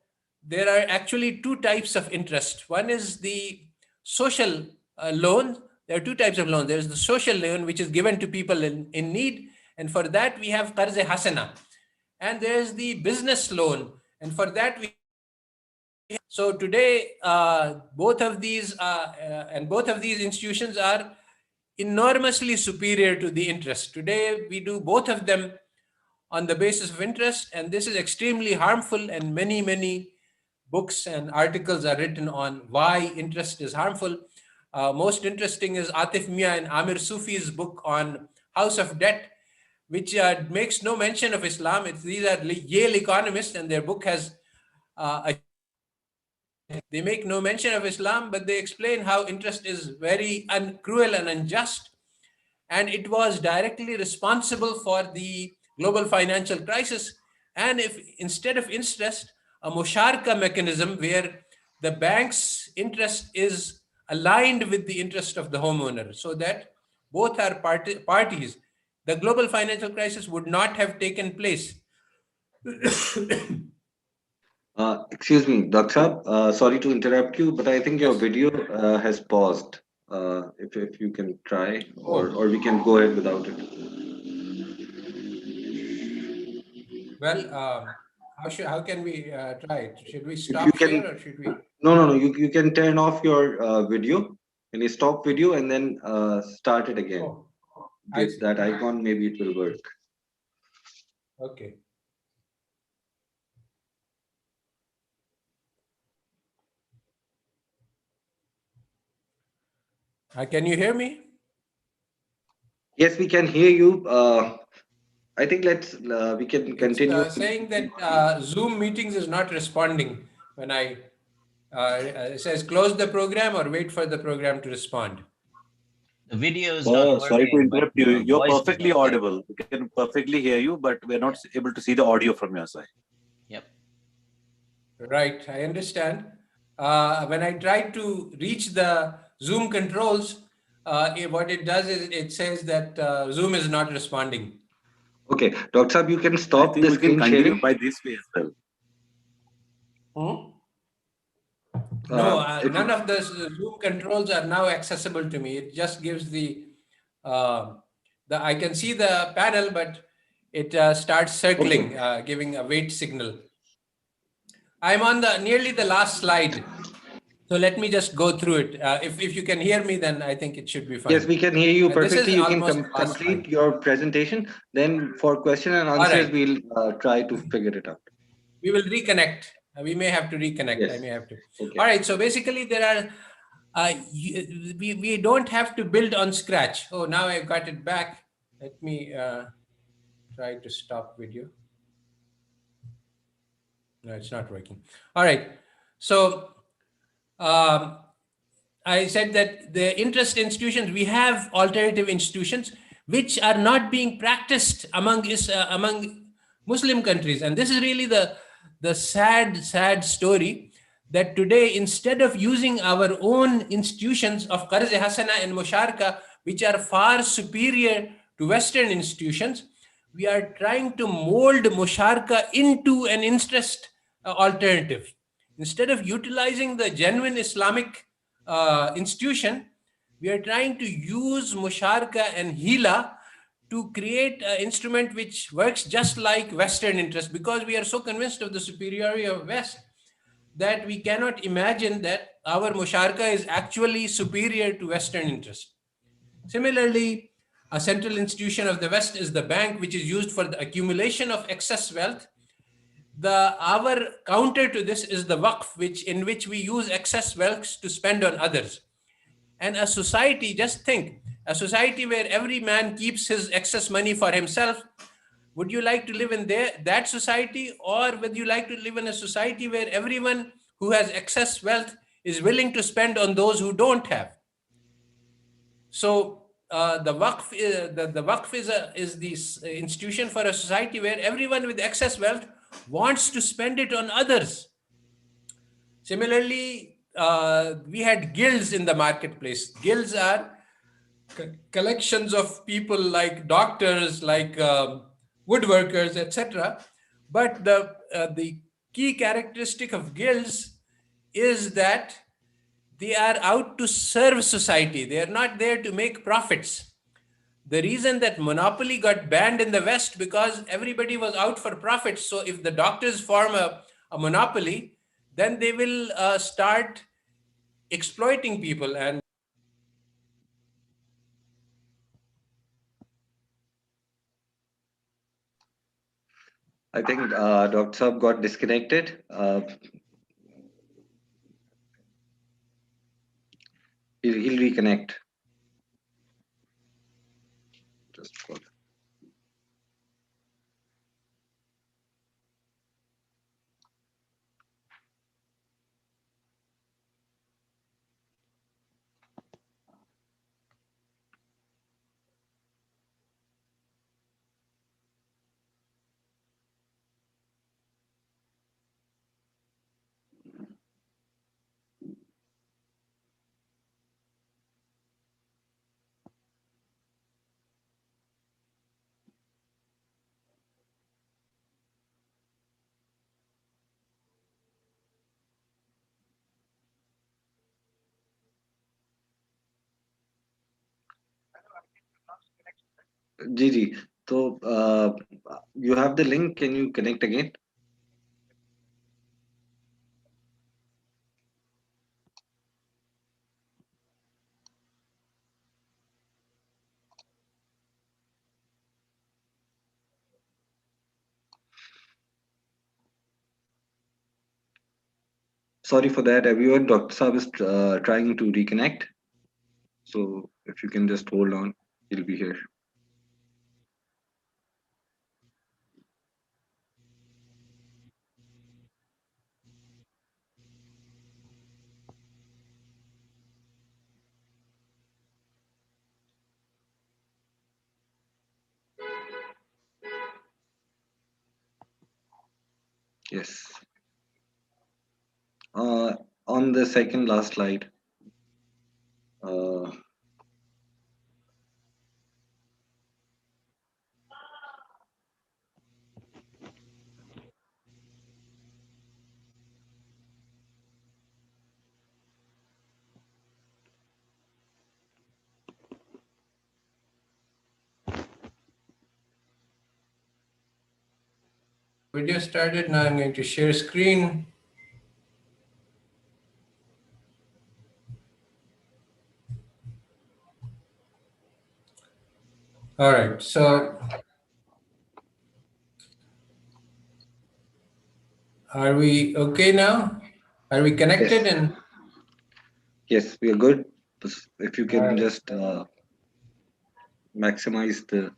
there are actually two types of interest. One is the social loan. There are two types of loan. There is the social loan, which is given to people in need, and for that we have qarz hasana. And there is the business loan, and for that we. So today, both of these institutions are enormously superior to the interest. Today, we do both of them on the basis of interest, and this is extremely harmful. And many books and articles are written on why interest is harmful. Most interesting is Atif Mia and Amir Sufi's book on House of Debt, which makes no mention of Islam. These are Yale economists, and their book has they make no mention of Islam, but they explain how interest is very cruel and unjust, and it was directly responsible for the global financial crisis. And if instead of interest, a musharka mechanism where the bank's interest is aligned with the interest of the homeowner, so that both are parties, the global financial crisis would not have taken place. Excuse me, Dr. Saab, sorry to interrupt you, but I think your Yes. video has paused. If you can try, Oh, or we can go ahead without it. well, how can we try it? Should we If you stop can, share or should we? no, you can turn off your video. Can you stop video and then start it again? Oh, I With see. that icon, maybe it will work. Okay. Can you hear me? Yes, we can hear you. I think we can It's continue. saying that Zoom meetings is not responding when it says close the program or wait for the program to respond. The video is not Sorry to working, but interrupt you. your You're voice is perfectly okay. audible. We can perfectly hear you, but we're not Yeah. able to see the audio from your side. Yep. Right, I understand. When I try to reach the Zoom controls, what it does is it says that Zoom is not responding. Okay, Dr. Saab, you can I stop think the we can screen continue sharing. by this way as well. Hmm? No, If none of the Zoom controls are now accessible to me. It just gives the I can see the panel, but it starts okay, circling, giving a wait signal. I'm on the nearly the last slide, so let me just go through it. If you can hear me, then I think it should be yes, fine. we can hear you This perfectly. is You can almost the last complete slide. your presentation. Then for question and All answers, right, we'll try to figure it out. we will reconnect. We may have to reconnect. I Yes. may have to. Okay. All right. So basically, there are. We don't have to build on scratch. Oh, now I've got it back. Let me try to stop video. No, it's not working. All right. So um, I said that the interest institutions, we have alternative institutions which are not being practiced among Muslim countries, and this is really the sad story that today, instead of using our own institutions of qarz hasana and musharka, which are far superior to Western institutions, we are trying to mold musharka into an interest alternative. Instead of utilizing the genuine Islamic institution, we are trying to use musharka and hila to create an instrument which works just like Western interest, because we are so convinced of the superiority of West that we cannot imagine that our musharka is actually superior to Western interest. Similarly, A central institution of the West is the bank, which is used for the accumulation of excess wealth. Our counter to this is the waqf, in which we use excess wealth to spend on others. And a society, just think, a society where every man keeps his excess money for himself, would you like to live in that society, or would you like to live in a society where everyone who has excess wealth is willing to spend on those who don't have? So the waqf, the waqf is the institution for a society where everyone with excess wealth wants to spend it on others. Similarly, we had guilds in the marketplace. Guilds are collections of people like doctors, like woodworkers, etc. But the key characteristic of guilds is that they are out to serve society. They are not there to make profits. The reason that monopoly got banned in the West, because everybody was out for profits. So if the doctors form a monopoly, then they will start exploiting people. And I think Dr. Saab got disconnected. He'll reconnect. Just hold. Gigi, so you have the link. Can you connect again? Sorry for that, everyone. Dr. Saab is trying to reconnect. So if you can just hold on, he'll be here. Yes. On the second last slide. Uh, video started. Now I'm going to share screen. All right. So are we okay now? Are we connected? yes. And Yes, we are good. If you all can right. just maximize the.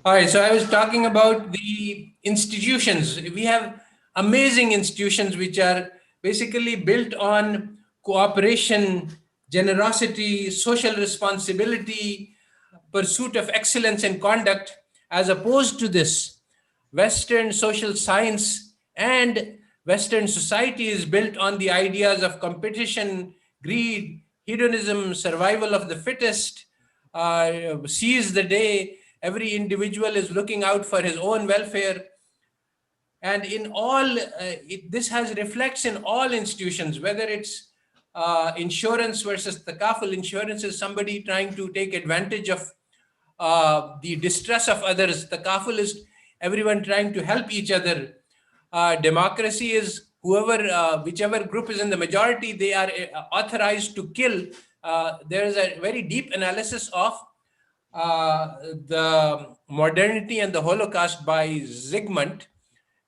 All right, so I was talking about the institutions. We have amazing institutions which are basically built on cooperation, generosity, social responsibility, pursuit of excellence in conduct, as opposed to this. Western social science and Western society is built on the ideas of competition, greed, hedonism, survival of the fittest, seize the day. Every individual is looking out for his own welfare. And in all, this has reflects in all institutions, whether it's insurance versus takaful. Insurance is somebody trying to take advantage of the distress of others. Takaful is everyone trying to help each other. Democracy is whichever group is in the majority, they are authorized to kill there is a very deep analysis of the modernity and the Holocaust by Zygmunt,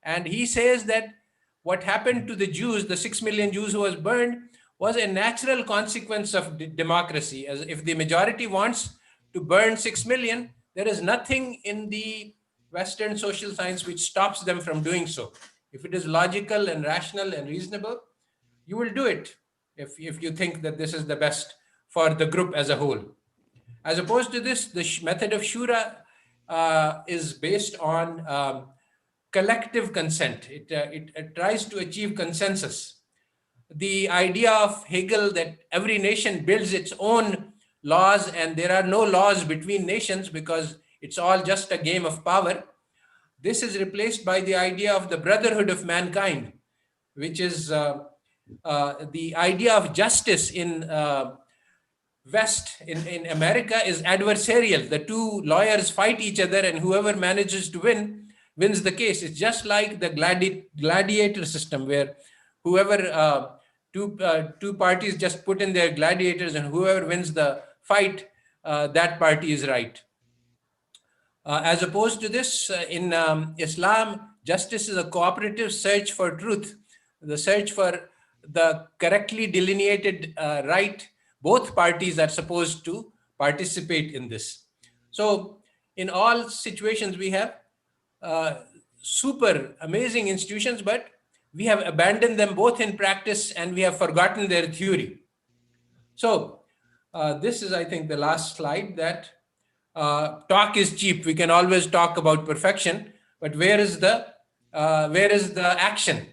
and he says that what happened to the Jews, the 6 million Jews who was burned, was a natural consequence of democracy. As if the majority wants to burn 6 million, there is nothing in the Western social science which stops them from doing so. If it is logical and rational and reasonable, you will do it if you think that this is the best for the group as a whole. As opposed to this, the method of Shura is based on collective consent. It tries to achieve consensus. The idea of Hegel that every nation builds its own laws and there are no laws between nations because it's all just a game of power, this is replaced by the idea of the brotherhood of mankind, which is the idea of justice in West, in America, is adversarial. The two lawyers fight each other, and whoever manages to win wins the case. It's just like the gladiator system, where whoever two parties just put in their gladiators, and whoever wins the fight, that party is right. As opposed to this, in Islam, justice is a cooperative search for truth, the search for the correctly delineated right. Both parties are supposed to participate in this. So, in all situations, we have super amazing institutions, but we have abandoned them both in practice and we have forgotten their theory. So, this is, I think, the last slide, that talk is cheap. We can always talk about perfection, but where is the action?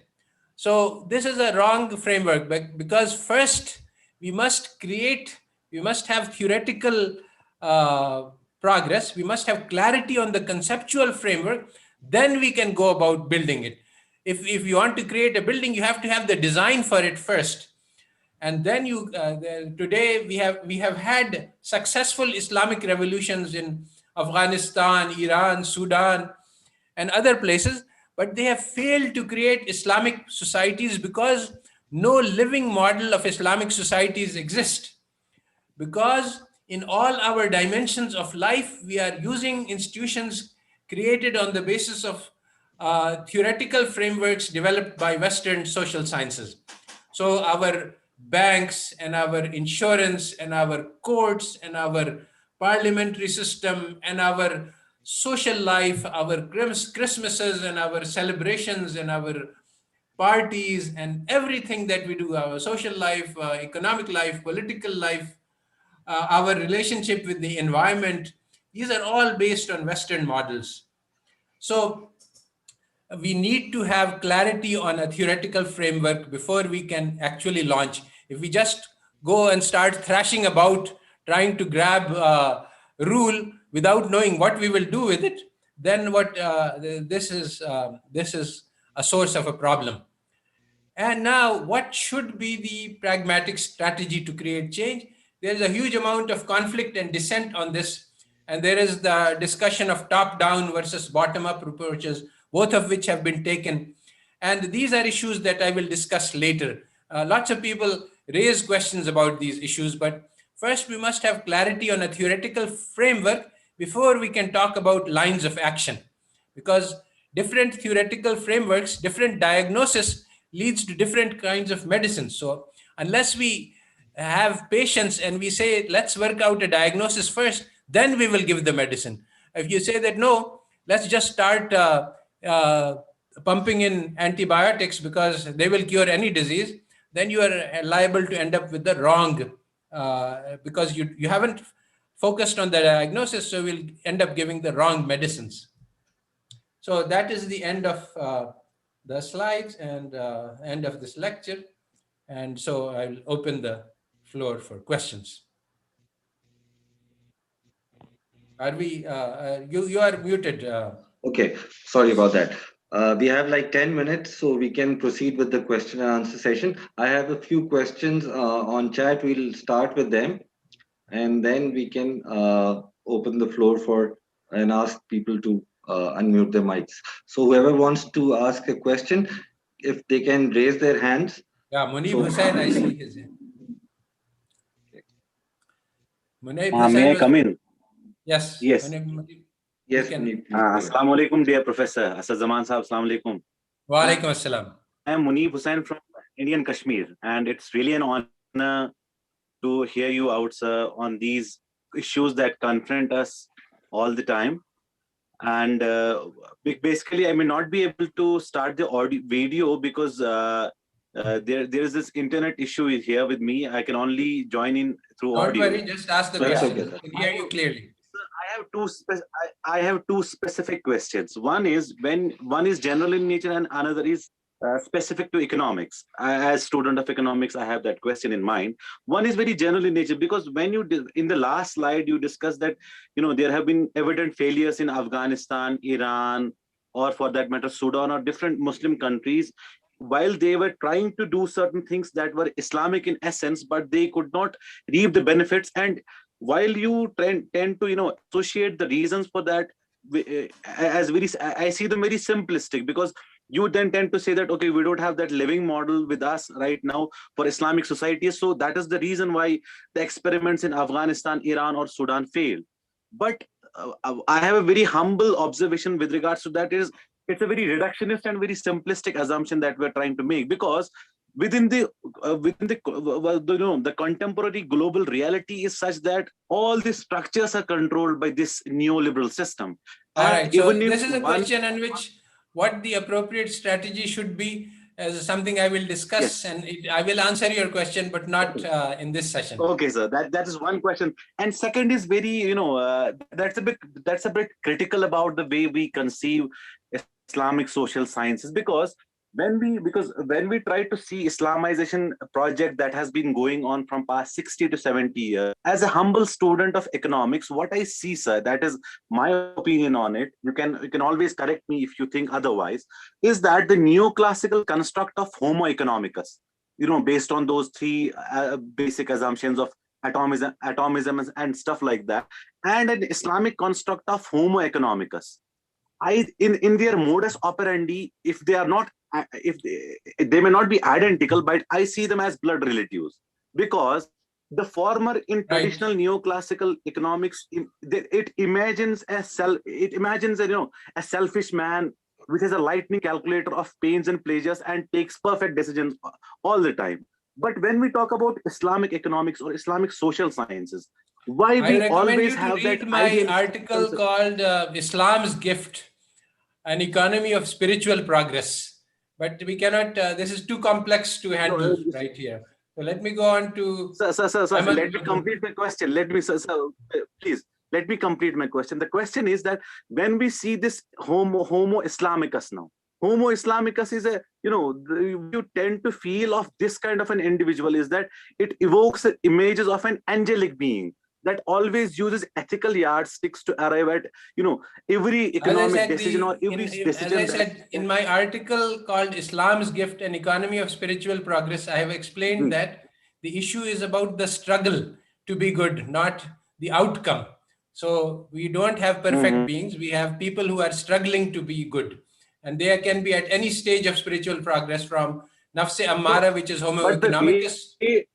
So this is a wrong framework, because first we must have theoretical progress. We must have clarity on the conceptual framework. Then we can go about building it. If you want to create a building, you have to have the design for it first. And then today we have had successful Islamic revolutions in Afghanistan, Iran, Sudan, and other places, but they have failed to create Islamic societies because no living model of Islamic societies exist. Because in all our dimensions of life, we are using institutions created on the basis of theoretical frameworks developed by Western social sciences. So our banks and our insurance and our courts and our parliamentary system and our social life, our Christmases and our celebrations and our parties and everything that we do, our social life, economic life, political life, our relationship with the environment, these are all based on Western models. So we need to have clarity on a theoretical framework before we can actually launch. If we just go and start thrashing about trying to grab rule without knowing what we will do with it, then this is a source of a problem. And now, what should be the pragmatic strategy to create change? There is a huge amount of conflict and dissent on this, and there is the discussion of top-down versus bottom-up approaches, both of which have been taken. And these are issues that I will discuss later. Lots of people raise questions about these issues, but first we must have clarity on a theoretical framework before we can talk about lines of action. Because different theoretical frameworks, different diagnosis leads to different kinds of medicines. So unless we have patience and we say, let's work out a diagnosis first, then we will give the medicine. If you say that, no, let's just start pumping in antibiotics because they will cure any disease, then you are liable to end up with the wrong, because you haven't focused on the diagnosis, so we'll end up giving the wrong medicines. So that is the end of the slides and end of this lecture. And so I'll open the floor for questions. Are we, you are muted. Okay, sorry about that. We have like 10 minutes, so we can proceed with the question and answer session. I have a few questions on chat. We'll start with them, and then we can open the floor for and ask people to unmute their mics. So whoever wants to ask a question, if they can raise their hands. Yeah, Munib Hussain, I see his hand. Munaib Hussain May I was. come in? Yes. Yes. You Yes, can. Munib, please go ahead. Assalamu alaikum, dear Professor. Asad Zaman Sahab, Assalamu alaikum. Wa alaikum assalam. I am Munib Hussain from Indian Kashmir, and it's really an honor to hear you out, sir, on these issues that confront us all the time. And basically, I may not be able to start the audio video because there is this internet issue here with me. I can only join in through Don't audio. worry, just ask the So, That's yeah, question. okay, sir. We can hear you clearly. I have I have two specific questions. One is one is general in nature, and another is specific to economics. As student of economics, I have that question in mind. One is very general in nature because when in the last slide you discussed that there have been evident failures in Afghanistan, Iran, or for that matter Sudan or different Muslim countries, while they were trying to do certain things that were Islamic in essence, but they could not reap the benefits. And while you tend to associate the reasons for that as very, I see them very simplistic, because you then tend to say that, okay, we don't have that living model with us right now for Islamic societies, so that is the reason why the experiments in Afghanistan, Iran, or Sudan failed. But I have a very humble observation with regards to that. Is it's a very reductionist and very simplistic assumption that we're trying to make, because within the well, the contemporary global reality is such that all the structures are controlled by this neoliberal system. All And right. So even this if is a one, question on which what the appropriate strategy should be as something I will discuss, yes, and I will answer your question, but not okay, in this session. okay, sir, that is one question. And second is very, that's a bit critical about the way we conceive Islamic social sciences, because when we try to see Islamization project that has been going on from past 60 to 70 years, as a humble student of economics, what I see, sir, that is my opinion on it, you can always correct me if you think otherwise, is that the neoclassical construct of Homo economicus, based on those three basic assumptions of atomism and stuff like that, and an Islamic construct of Homo economicus. In their modus operandi, if they are not, they may not be identical, but I see them as blood relatives, because the former in Right. traditional neoclassical economics, it imagines a selfish man which has a lightning calculator of pains and pleasures and takes perfect decisions all the time. But when we talk about Islamic economics or Islamic social sciences, why I we recommend always you to have that read my idealistic article called Islam's Gift, an economy of spiritual progress. But we cannot, this is too complex to handle right here. So let me go on to Sir, Ahmed let me Mabrur. complete my question. Please, let me complete my question. The question is that when we see this Homo Islamicus now, Homo Islamicus is you tend to feel of this kind of an individual is that it evokes images of an angelic being that always uses ethical yardsticks to arrive at, every As I economic said, decision or every as I decision that. said in my article called Islam's Gift, an economy of spiritual progress, I have explained Hmm. that the issue is about the struggle to be good, not the outcome. So we don't have perfect Mhm. beings. We have people who are struggling to be good. And they can be at any stage of spiritual progress, from Nafse So, Ammara, which is Homo but the economicus. way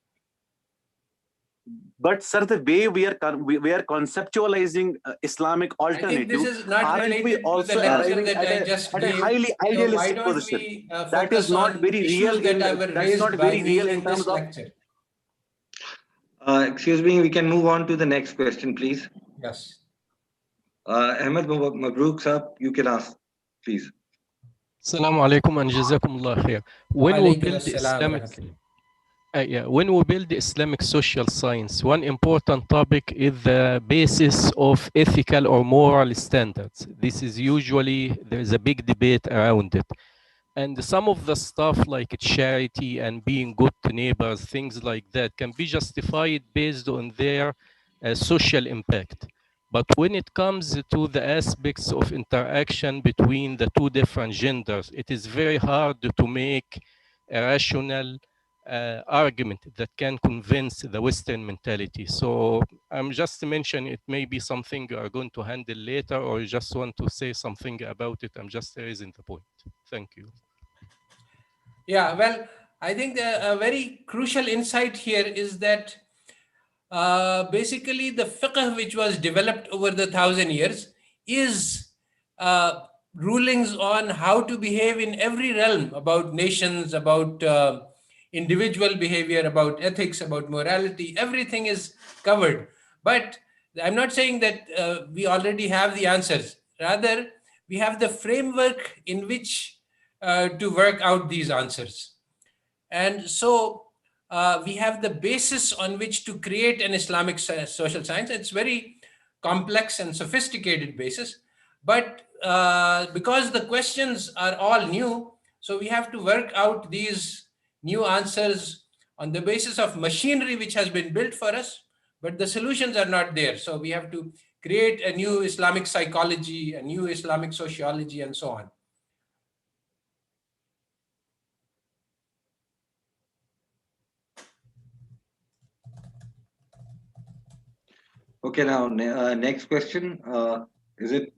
But sir, the way we are conceptualizing Islamic I think this alternative, is not aren't we related to the also lecture arriving that I just at a gave. highly So why idealistic don't position? we That is focus not on very real issues that were that's raised not by very real me in in terms this of. lecture? Excuse me, we can move on to the next question, please. Yes. Ahmed Mabruk, sir, you can ask, please. Assalamu alaikum and jazakumullah khair. Wa When we alaikum build assalam wa Islamic, rahmatullah. when we build Islamic social science, one important topic is the basis of ethical or moral standards. This is usually, there is a big debate around it. And some of the stuff like charity and being good to neighbors, things like that, can be justified based on their social impact. But when it comes to the aspects of interaction between the two different genders, it is very hard to make a rational argument that can convince the Western mentality. So I'm just mentioning it may be something you are going to handle later, or you just want to say something about it. I'm just raising the point. Thank you. Yeah, well, I think a very crucial insight here is that basically the fiqh which was developed over the 1,000 years is rulings on how to behave in every realm, about nations, about individual behavior, about ethics, about morality. Everything is covered. But I'm not saying that we already have the answers. Rather, we have the framework in which to work out these answers. And so we have the basis on which to create an Islamic social science. It's very complex and sophisticated basis, but because the questions are all new, so we have to work out these new answers on the basis of machinery which has been built for us, but the solutions are not there. So we have to create a new Islamic psychology, a new Islamic sociology, and so on. Okay, now next question. Is it?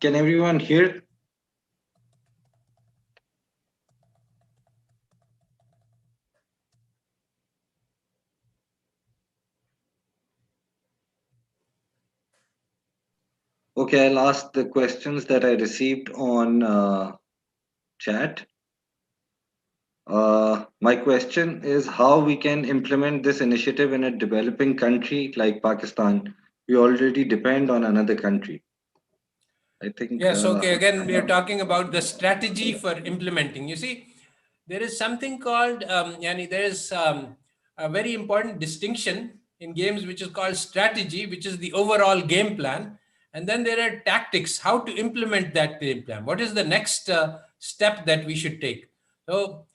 Can everyone hear? Okay, I'll ask the questions that I received on chat. My question is how we can implement this initiative in a developing country like Pakistan. We already depend on another country. I think. Yes, okay. Again, we are talking about the strategy for implementing. You see, there is something called, yani there is a very important distinction in games which is called strategy, which is the overall game plan. And then there are tactics, how to implement that game plan. What is the next step that we should take? So,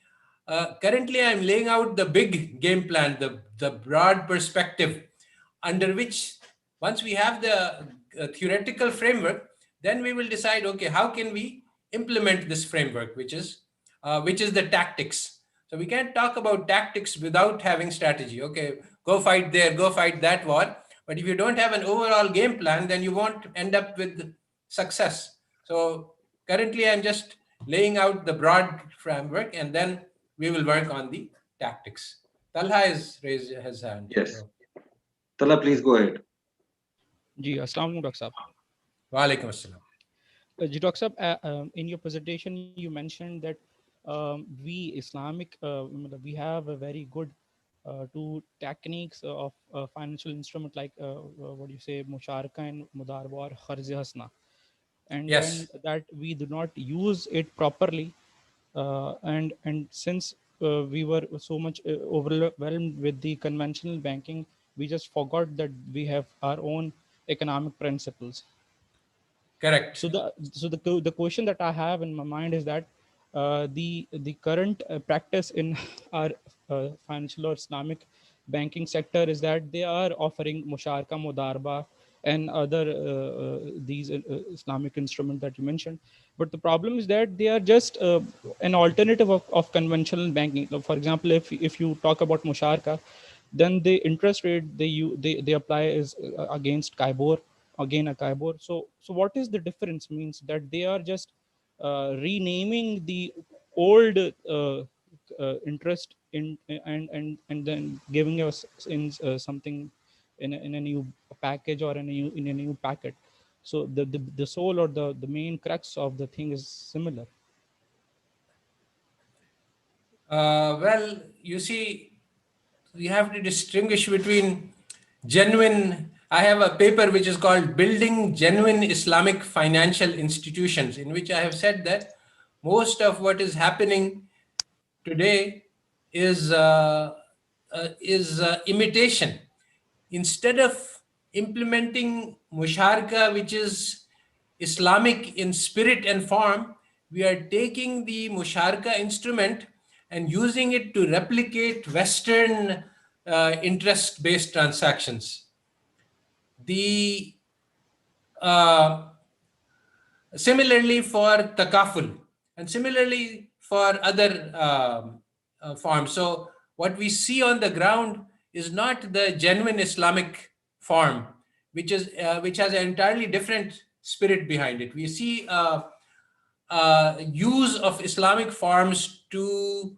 currently, I'm laying out the big game plan, the broad perspective, under which once we have the theoretical framework, then we will decide, okay, how can we implement this framework, which is the tactics. So we can't talk about tactics without having strategy. Okay, go fight there, go fight that war. But if you don't have an overall game plan, then you won't end up with success. So currently, I'm just laying out the broad framework, and then we will work on the tactics. Talha has raised his hand. Yes. So. Tala, please go ahead. जी अस्सलाम वालेकुम doctor साहब Walaikum assalam. जी doctor साहब in your presentation you mentioned that we Islamic we have a very good two techniques of financial instrument like what do you say musharaka and mudarba or kharz hasna, and then Yes. that we do not use it properly, and since we were so much overwhelmed with the conventional banking, we just forgot that we have our own economic principles. Correct. So the question that I have in my mind is that the current practice in our financial or Islamic banking sector is that they are offering musharka, mudarba, and other these Islamic instrument that you mentioned. But the problem is that they are just an alternative of conventional banking. For example, if you talk about musharka, then the interest rate they apply is against Kaibor, again a Kaibor. So what is the difference? Means that they are just renaming the old interest in and then giving us in something in a new package or in a new packet. So the soul or the main crux of the thing is similar. Well, you see, we have to distinguish between genuine. I have a paper which is called Building Genuine Islamic Financial Institutions, in which I have said that most of what is happening today is imitation. Instead of implementing musharka, which is Islamic in spirit and form, we are taking the musharka instrument and using it to replicate Western interest-based transactions. The Similarly for takaful, and similarly for other forms. So what we see on the ground is not the genuine Islamic form, which has an entirely different spirit behind it. We see use of Islamic forms to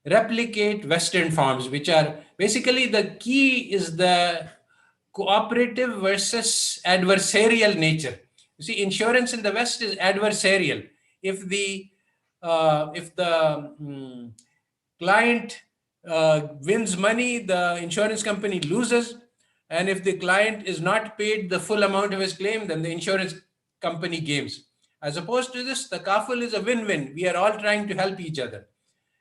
replicate Western forms, which are basically the key is the cooperative versus adversarial nature. You see, insurance in the West is adversarial. If the client wins money, the insurance company loses, and if the client is not paid the full amount of his claim, then the insurance company gains. As opposed to this, the kafil is a win-win. We are all trying to help each other,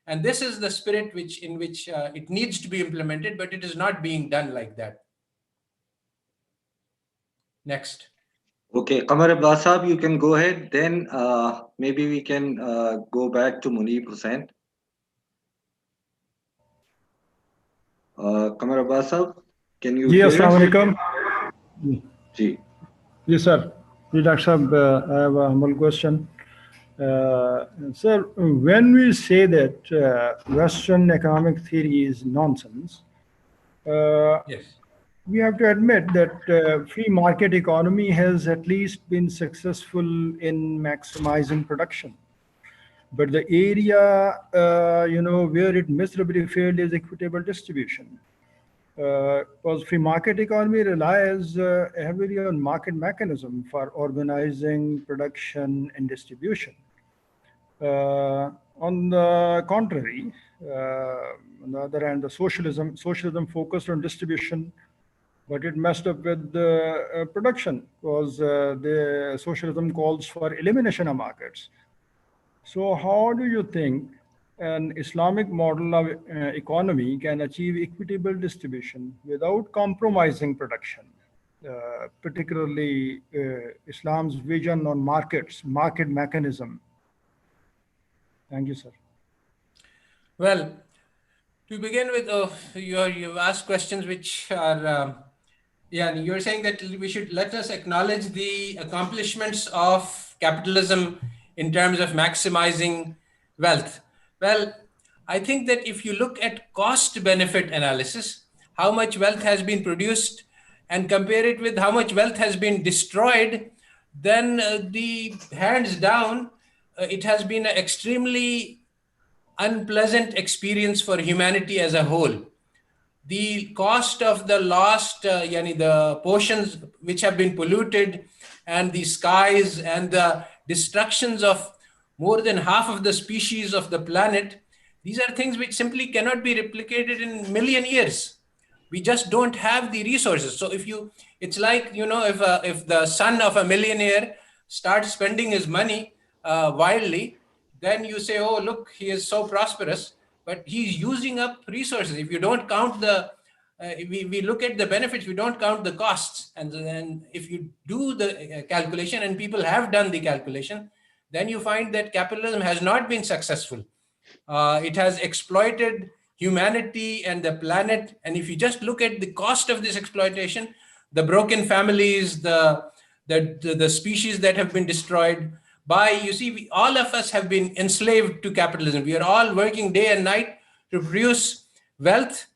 and this is the spirit in which it needs to be implemented, but it is not being done like that. Next. Okay, Qamar Abbas Saab, you can go ahead. Then maybe we can go back to Munib Hussain. Qamar Abbas Saab, can you जी hear अस्सलाम us? वालेकुम Ji. जी sir जी doctor साहब I have a humble question. Sir, when we say that Western economic theory is nonsense, Yes. we have to admit that free market economy has at least been successful in maximizing production. But the area, where it miserably failed is equitable distribution. Because free market economy relies heavily on market mechanism for organizing production and distribution. On the contrary, on the other hand, the socialism focused on distribution, but it messed up with the production because the socialism calls for elimination of markets. So how do you think an Islamic model of economy can achieve equitable distribution without compromising production, particularly Islam's vision on markets, market mechanism? Thank you, sir. Well, to begin with, you've asked questions which are, you're saying that we should let us acknowledge the accomplishments of capitalism in terms of maximizing wealth. Well, I think that if you look at cost-benefit analysis, how much wealth has been produced, and compare it with how much wealth has been destroyed, then the hands down, it has been an extremely unpleasant experience for humanity as a whole. The cost of the lost, the oceans which have been polluted, and the skies, and the destructions of more than half of the species of the planet, these are things which simply cannot be replicated in million years. We just don't have the resources. So it's like, if the son of a millionaire starts spending his money wildly, then you say, oh, look, he is so prosperous, but he's using up resources. If you don't count we look at the benefits, we don't count the costs. And then if you do the calculation, and people have done the calculation, then you find that capitalism has not been successful. It has exploited humanity and the planet. And if you just look at the cost of this exploitation, the broken families, the species that have been destroyed, all of us have been enslaved to capitalism. We are all working day and night to produce wealth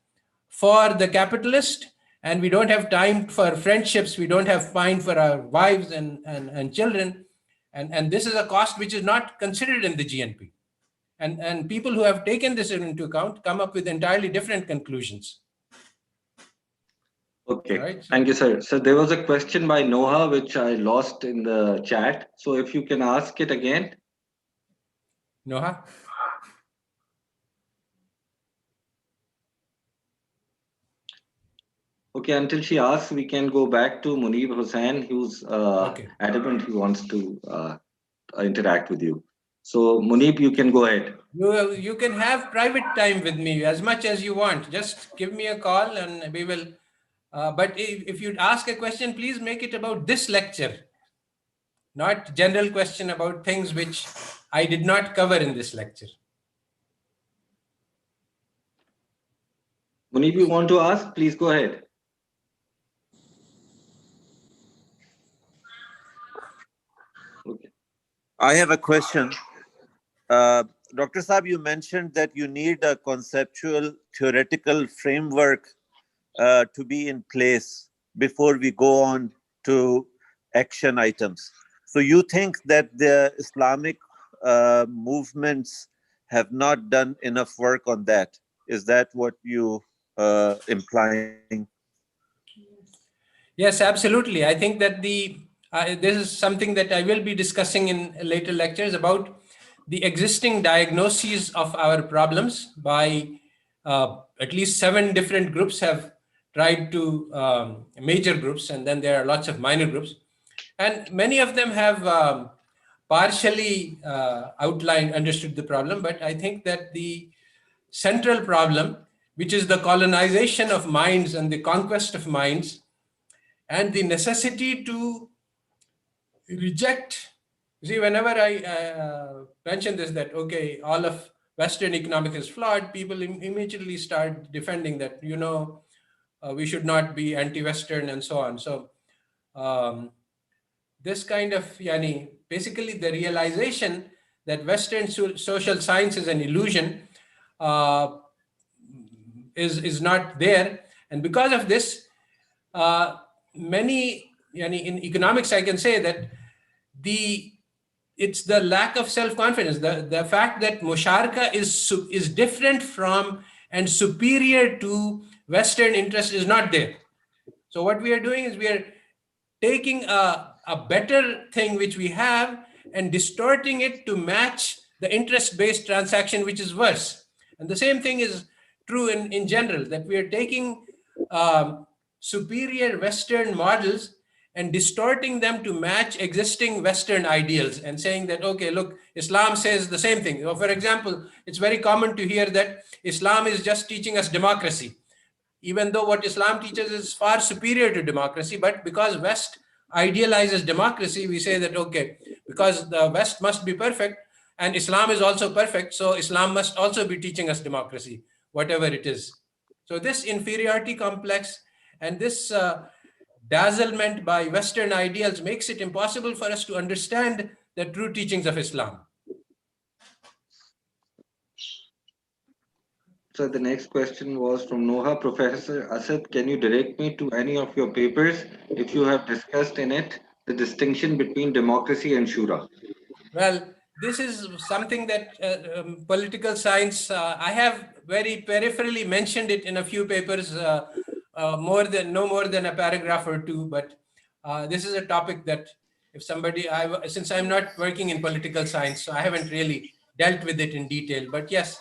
for the capitalist, and we don't have time for friendships. We don't have time for our wives and children. And this is a cost which is not considered in the GNP. And people who have taken this into account come up with entirely different conclusions. Okay, right? Thank you, sir. So there was a question by Noah which I lost in the chat. So if you can ask it again. Noah? Okay, until she asks, we can go back to Munib Hussain, who's adamant he wants to interact with you. So Munib, you can go ahead. You can have private time with me as much as you want. Just give me a call and we will. But if you ask a question, please make it about this lecture, not general question about things which I did not cover in this lecture. Munib, you want to ask? Please go ahead. Okay. I have a question. Dr. Saab, you mentioned that you need a conceptual, theoretical framework to be in place before we go on to action items. So you think that the Islamic movements have not done enough work on that. Is that what you implying? Yes, absolutely. I think that this is something that I will be discussing in later lectures about the existing diagnoses of our problems by at least 7 different groups have tried to major groups, and then there are lots of minor groups, and many of them have partially understood the problem. But I think that the central problem, which is the colonization of minds and the conquest of minds, and the necessity to reject. See, whenever I mention this, that okay, all of Western economics is flawed, people immediately start defending that, we should not be anti-Western and so on. So um, this kind of, basically the realization that Western social science is an illusion uh, is not there, and because of this, uh, many, in economics, I can say that the it's the lack of self-confidence, the fact that musharaka is different from and superior to Western interest is not there. So what we are doing is we are taking a better thing which we have and distorting it to match the interest-based transaction, which is worse. And the same thing is true in general, that we are taking superior Western models and distorting them to match existing Western ideals and saying that, okay, look, Islam says the same thing. So for example, it's very common to hear that Islam is just teaching us democracy, even though what Islam teaches is far superior to democracy. But because West idealizes democracy, we say that, okay, because the West must be perfect and Islam is also perfect, so Islam must also be teaching us democracy, whatever it is. So this inferiority complex and this dazzlement by Western ideals makes it impossible for us to understand the true teachings of Islam. So the next question was from Noha. Professor Asad, can you direct me to any of your papers if you have discussed in it the distinction between democracy and shura? Well, this is something that political science, I have very peripherally mentioned it in a few papers, no more than a paragraph or two. But this is a topic that if somebody, since I'm not working in political science, so I haven't really dealt with it in detail. But yes,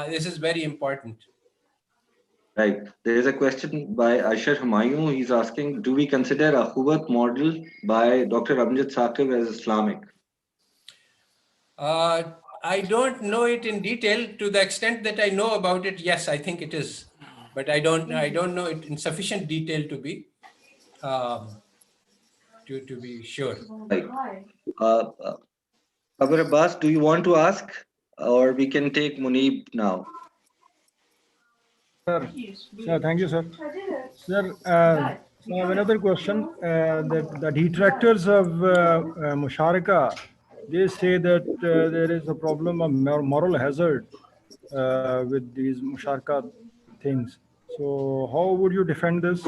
this is very important. Right. There is a question by Ashar Humayun. He's asking, do we consider a Huwat model by Dr. Amjad Saqib as Islamic? I don't know it in detail. To the extent that I know about it, yes, I think it is, but I don't know it in sufficient detail to be to be sure. Right. Abu Abbas, do you want to ask, or we can take Munib now? Sir, thank you, sir. Sir, so I have another question. That the detractors of Musharaka, they say that there is a problem of moral hazard with these Musharaka things. So how would you defend this?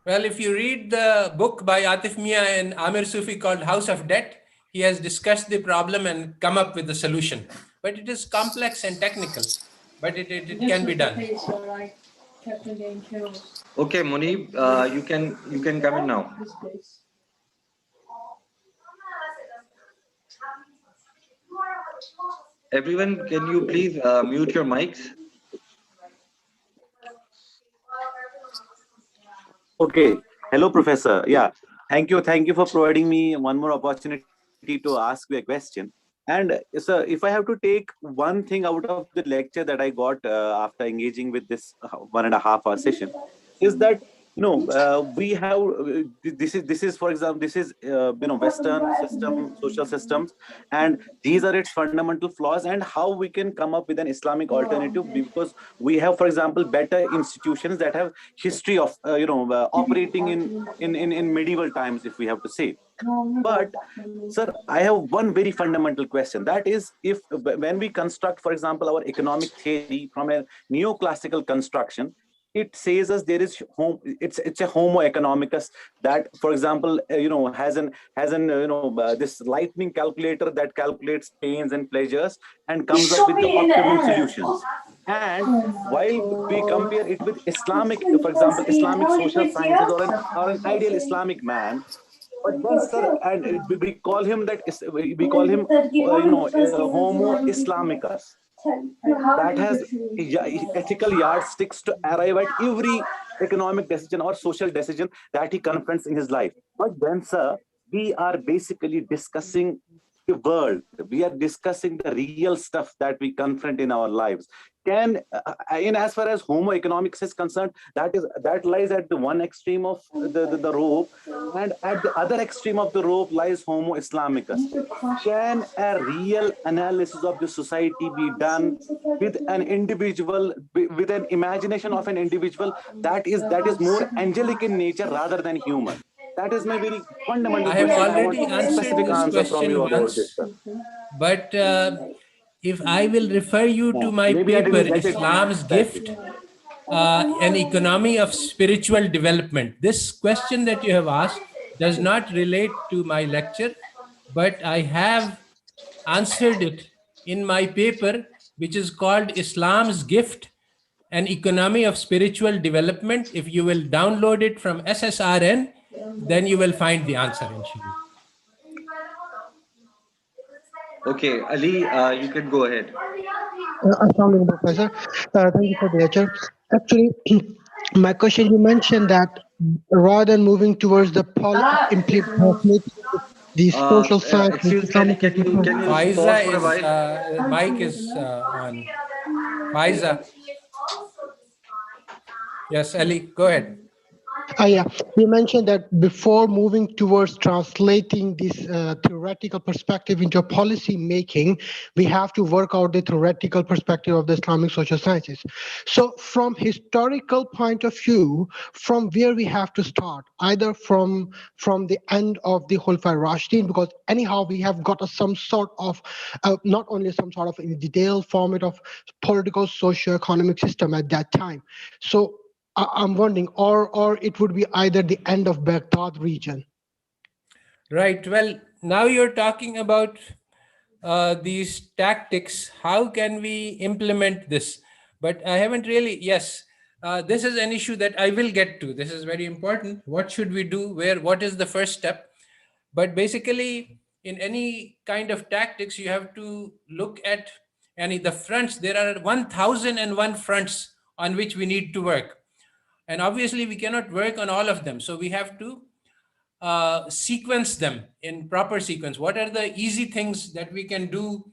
Well, if you read the book by Atif Mia and Amir Sufi called House of Debt, he has discussed the problem and come up with the solution. But it is complex and technical, but it can be done. Okay, Munib, you can come in now. Everyone, can you please mute your mics? Okay. Hello, Professor. Yeah. Thank you. Thank you for providing me one more opportunity to ask you a question. And sir, if I have to take one thing out of the lecture that I got after engaging with this 1.5 hour session, is that we have this is, for example, this is Western system, social systems, and these are its fundamental flaws, and how we can come up with an Islamic alternative, because we have, for example, better institutions that have history of operating in medieval times, if we have to say. But sir, I have one very fundamental question. That is, if when we construct, for example, our economic theory from a neoclassical construction, it says us there is it's a homo economicus that, for example, this lightning calculator that calculates pains and pleasures and comes up with the optimum solutions. And while we compare it with Islamic, for example, Islamic social sciences, or an ideal Islamic man, but then, sir, and we call him we call him Homo Islamicus, that has ethical yardsticks to arrive at every economic decision or social decision that he confronts in his life. But then, sir, we are basically discussing the world. We are discussing the real stuff that we confront in our lives. In as far as Homo economics is concerned, that lies at the one extreme of the rope, and at the other extreme of the rope lies Homo Islamicus. Can a real analysis of the society be done with an individual, with an imagination of an individual that is more angelic in nature rather than human? That is my very fundamental I have question. I already want a answered specific this answer from question you about this, once, sir. but if I will refer you to Yeah. my Maybe I paper, didn't get it Islam's exactly. Gift, an economy of spiritual development. This question that you have asked does not relate to my lecture, but I have answered it in my paper, which is called Islam's Gift, an economy of spiritual development. If you will download it from SSRN, then you will find the answer, inshallah. Okay, Ali, you can go ahead. Assalamualaikum, Professor. Thank you for the lecture. Actually, my question, you mentioned that rather than moving towards the implementing the social science with Excuse, Islamic can you Faiza pause for a is, while? mic is on. Faiza. Yes, Ali, go ahead. Yeah, you mentioned that before moving towards translating this theoretical perspective into policy making, we have to work out the theoretical perspective of the Islamic social sciences. So from historical point of view, from where we have to start, either from the end of the Khulafa'i Rashidin, because anyhow we have got some sort of, not only some sort of in detailed format of political, socio-economic system at that time. So I'm wondering, or it would be either the end of Baghdad region. Right. Well, now you're talking about these tactics. How can we implement this? But I haven't really. Yes, this is an issue that I will get to. This is very important. What should we do? What is the first step? But basically, in any kind of tactics, you have to look at the fronts. There are 1,001 fronts on which we need to work. And obviously, we cannot work on all of them. So we have to sequence them in proper sequence. What are the easy things that we can do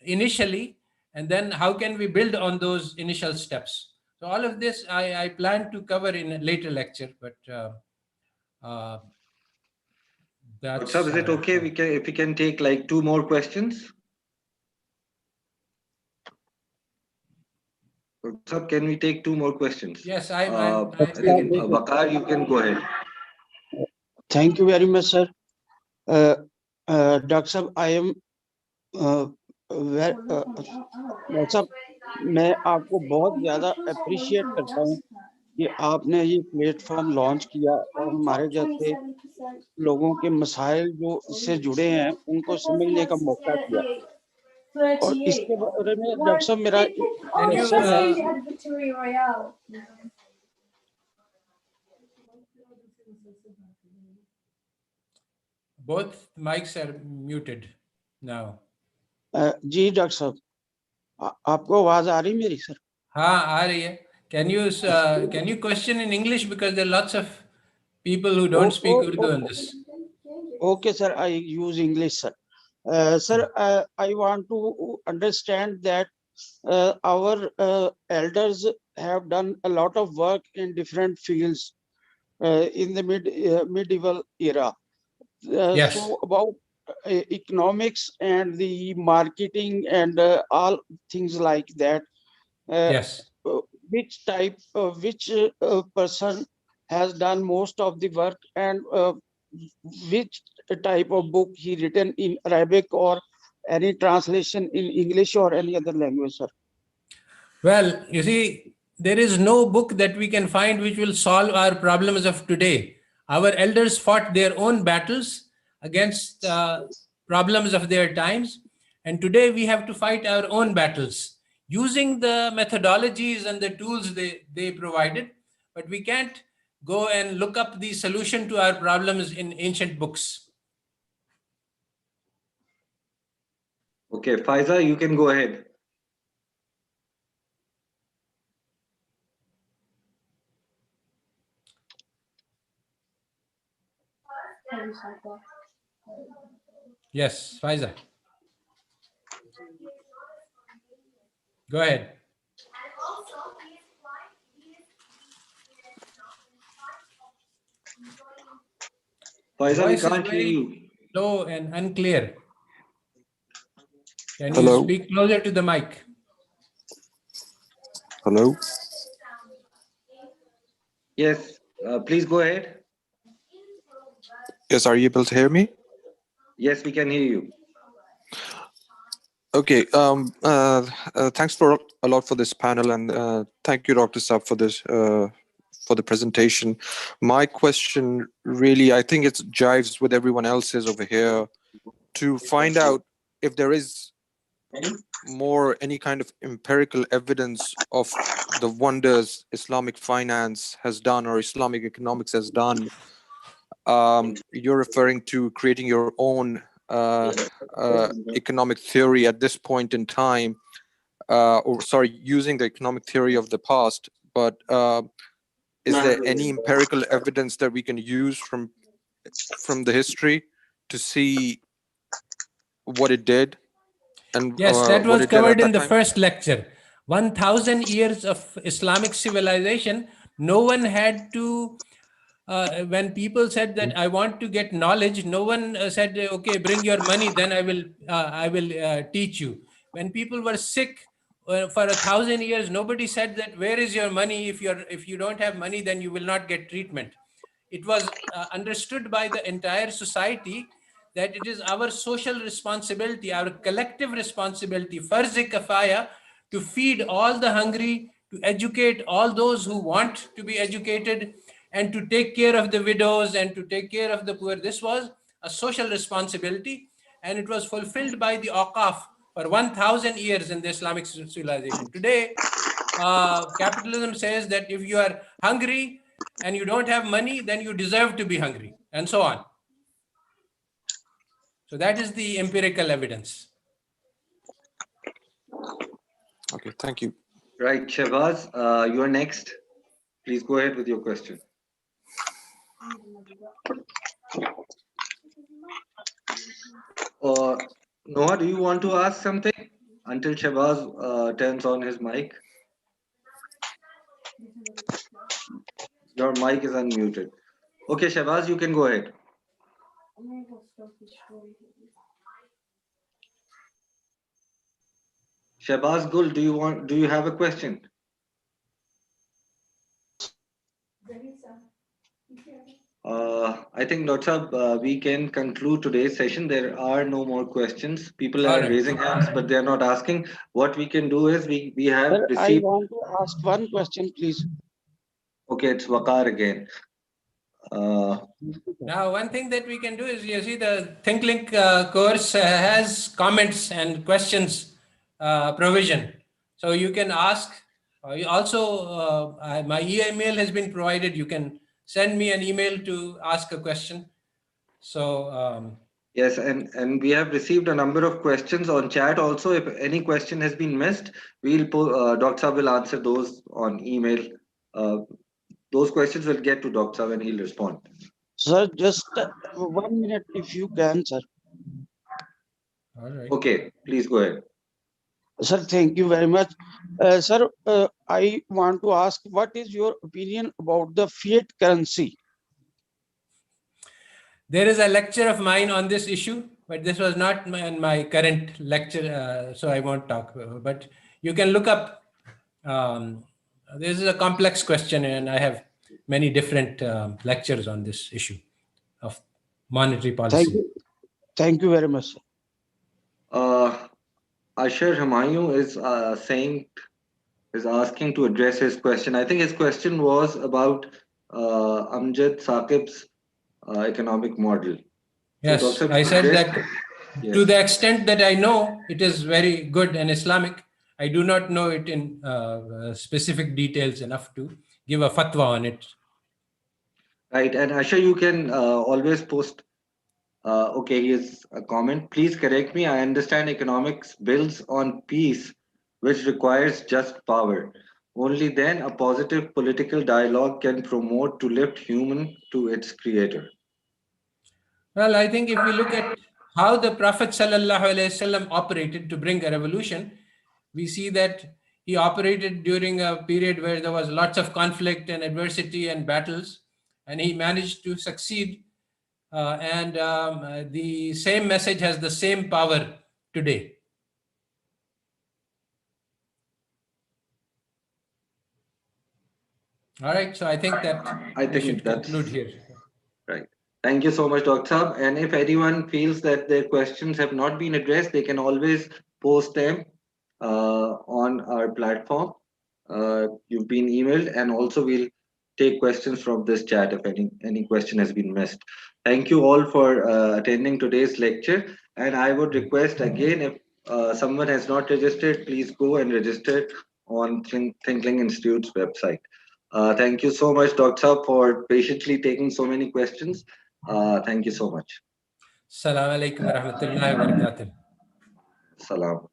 initially? And then how can we build on those initial steps? So all of this I plan to cover in a later lecture, but Dr. that's... Saab, is it okay if we can take like two more questions? Dr. Saab, can we take two more questions? Yes, I think Bakar, you can go ahead. Thank you very much, sir. Dr. Saab, I am doctor साहब, मैं आपको बहुत ज़्यादा appreciate करता हूँ कि आपने ये प्लेटफॉर्म लॉन्च किया और हमारे जैसे लोगों के मसाइल जो इससे जुड़े हैं उनको समझने का मौका दिया। और इसके बारे में डॉक्टर साहब मेरा क्वेश्चन है। Both mics are muted now. जी डॉक्टर साहब, आपको आवाज आ रही मेरी सर? हाँ, आ रही है. Can you question in English, because there are lots of people who don't speak Urdu on this. Okay, sir. I use English, sir. Sir, I want to understand that our elders have done a lot of work in different fields in the medieval era. Yes. So about economics and the marketing and all things like that. Yes. Which person has done most of the work, and which type of book he written in Arabic or any translation in English or any other language, sir? Well, you see, there is no book that we can find which will solve our problems of today. Our elders fought their own battles against problems of their times, and today we have to fight our own battles using the methodologies and the tools they provided, but we can't go and look up the solution to our problems in ancient books. Okay, Faiza, you can go ahead. Yes, Faiza. Go ahead. Faiza, we Voice is can't hear very you. low and unclear. Can you Hello. speak closer to the mic? Hello. Yes, please go ahead. Yes, are you able to hear me? Yes, we can hear you. Okay. Thanks for a lot for this panel, and thank you, Dr. Saab, for this for the presentation. My question really, I think it jives with everyone else's over here to find out if there is more any kind of empirical evidence of the wonders Islamic finance has done or Islamic economics has done. You're referring to creating your own economic theory at this point in time, or sorry, using the economic theory of the past. But is there any empirical evidence that we can use from the history to see what it did and Yes, that what was it did at covered in that the time? first lecture. 1,000 years of Islamic civilization, no one had to, when people said that I want to get knowledge, no one said, okay, bring your money, then I will teach you. When people were sick for 1,000 years, nobody said that, where is your money? If you don't have money, then you will not get treatment. It was understood by the entire society that it is our social responsibility, our collective responsibility, farz-e kafaya, to feed all the hungry, to educate all those who want to be educated, and to take care of the widows and to take care of the poor. This was a social responsibility, and it was fulfilled by the Awqaf for 1,000 years in the Islamic civilization. Today, capitalism says that if you are hungry and you don't have money, then you deserve to be hungry, and so on. So that is the empirical evidence. Okay, thank you. Right, Shahbaz, you're next. Please go ahead with your question. Noah, do you want to ask something until Shahbaz turns on his mic? Your mic is unmuted. Okay, Shahbaz, you can go ahead. Shahbaz Gul, do you have a question? I think, Dr. Saab, we can conclude today's session. There are no more questions. People are raising hands, but they are not asking. What we can do is we have Sir, I received. want to ask one question, please. Okay, it's Waqar again. Now, one thing that we can do is, you see, the ThinkLink course has comments and questions provision. So you can ask. Also, my email has been provided. You can send me an email to ask a question. So yes, and we have received a number of questions on chat also. If any question has been missed, Dr. Saab will answer those on email. Those questions will get to Dr. Saab and he'll respond. Sir, just 1 minute if you can, sir. all right. Okay, please go ahead. Sir, thank you very much. Sir, I want to ask, what is your opinion about the fiat currency? There is a lecture of mine on this issue, but this was not my current lecture, so I won't talk. But you can look up. This is a complex question, and I have many different lectures on this issue of monetary policy. Thank you very much, sir. Asher Humayun is saying is asking to address his question. I think his question was about Amjad Saqib's economic model. So, Yes, Dr. I said that to Yes. the extent that I know it is very good and Islamic, I do not know it in specific details enough to give a fatwa on it. Right, and Asha, you can always post. Okay, here's a comment. Please correct me. I understand economics builds on peace, which requires just power. Only then a positive political dialogue can promote to lift human to its creator. Well, I think if we look at how the Prophet ﷺ operated to bring a revolution, we see that he operated during a period where there was lots of conflict and adversity and battles, and he managed to succeed. The same message has the same power today. All right, so I think that I we think should conclude that's here. right. Thank you so much, Dr. Saab. And if anyone feels that their questions have not been addressed, they can always post them on our platform. You've been emailed, and also we'll take questions from this chat if any question has been missed. Thank you all for attending today's lecture. And I would request again, if someone has not registered, please go and register on Thinkling Institute's website. Thank you so much, Dr. Saab, for patiently taking so many questions. Thank you so much. Assalamu alaikum wa rahmatullahi wa barakatuh. Salam.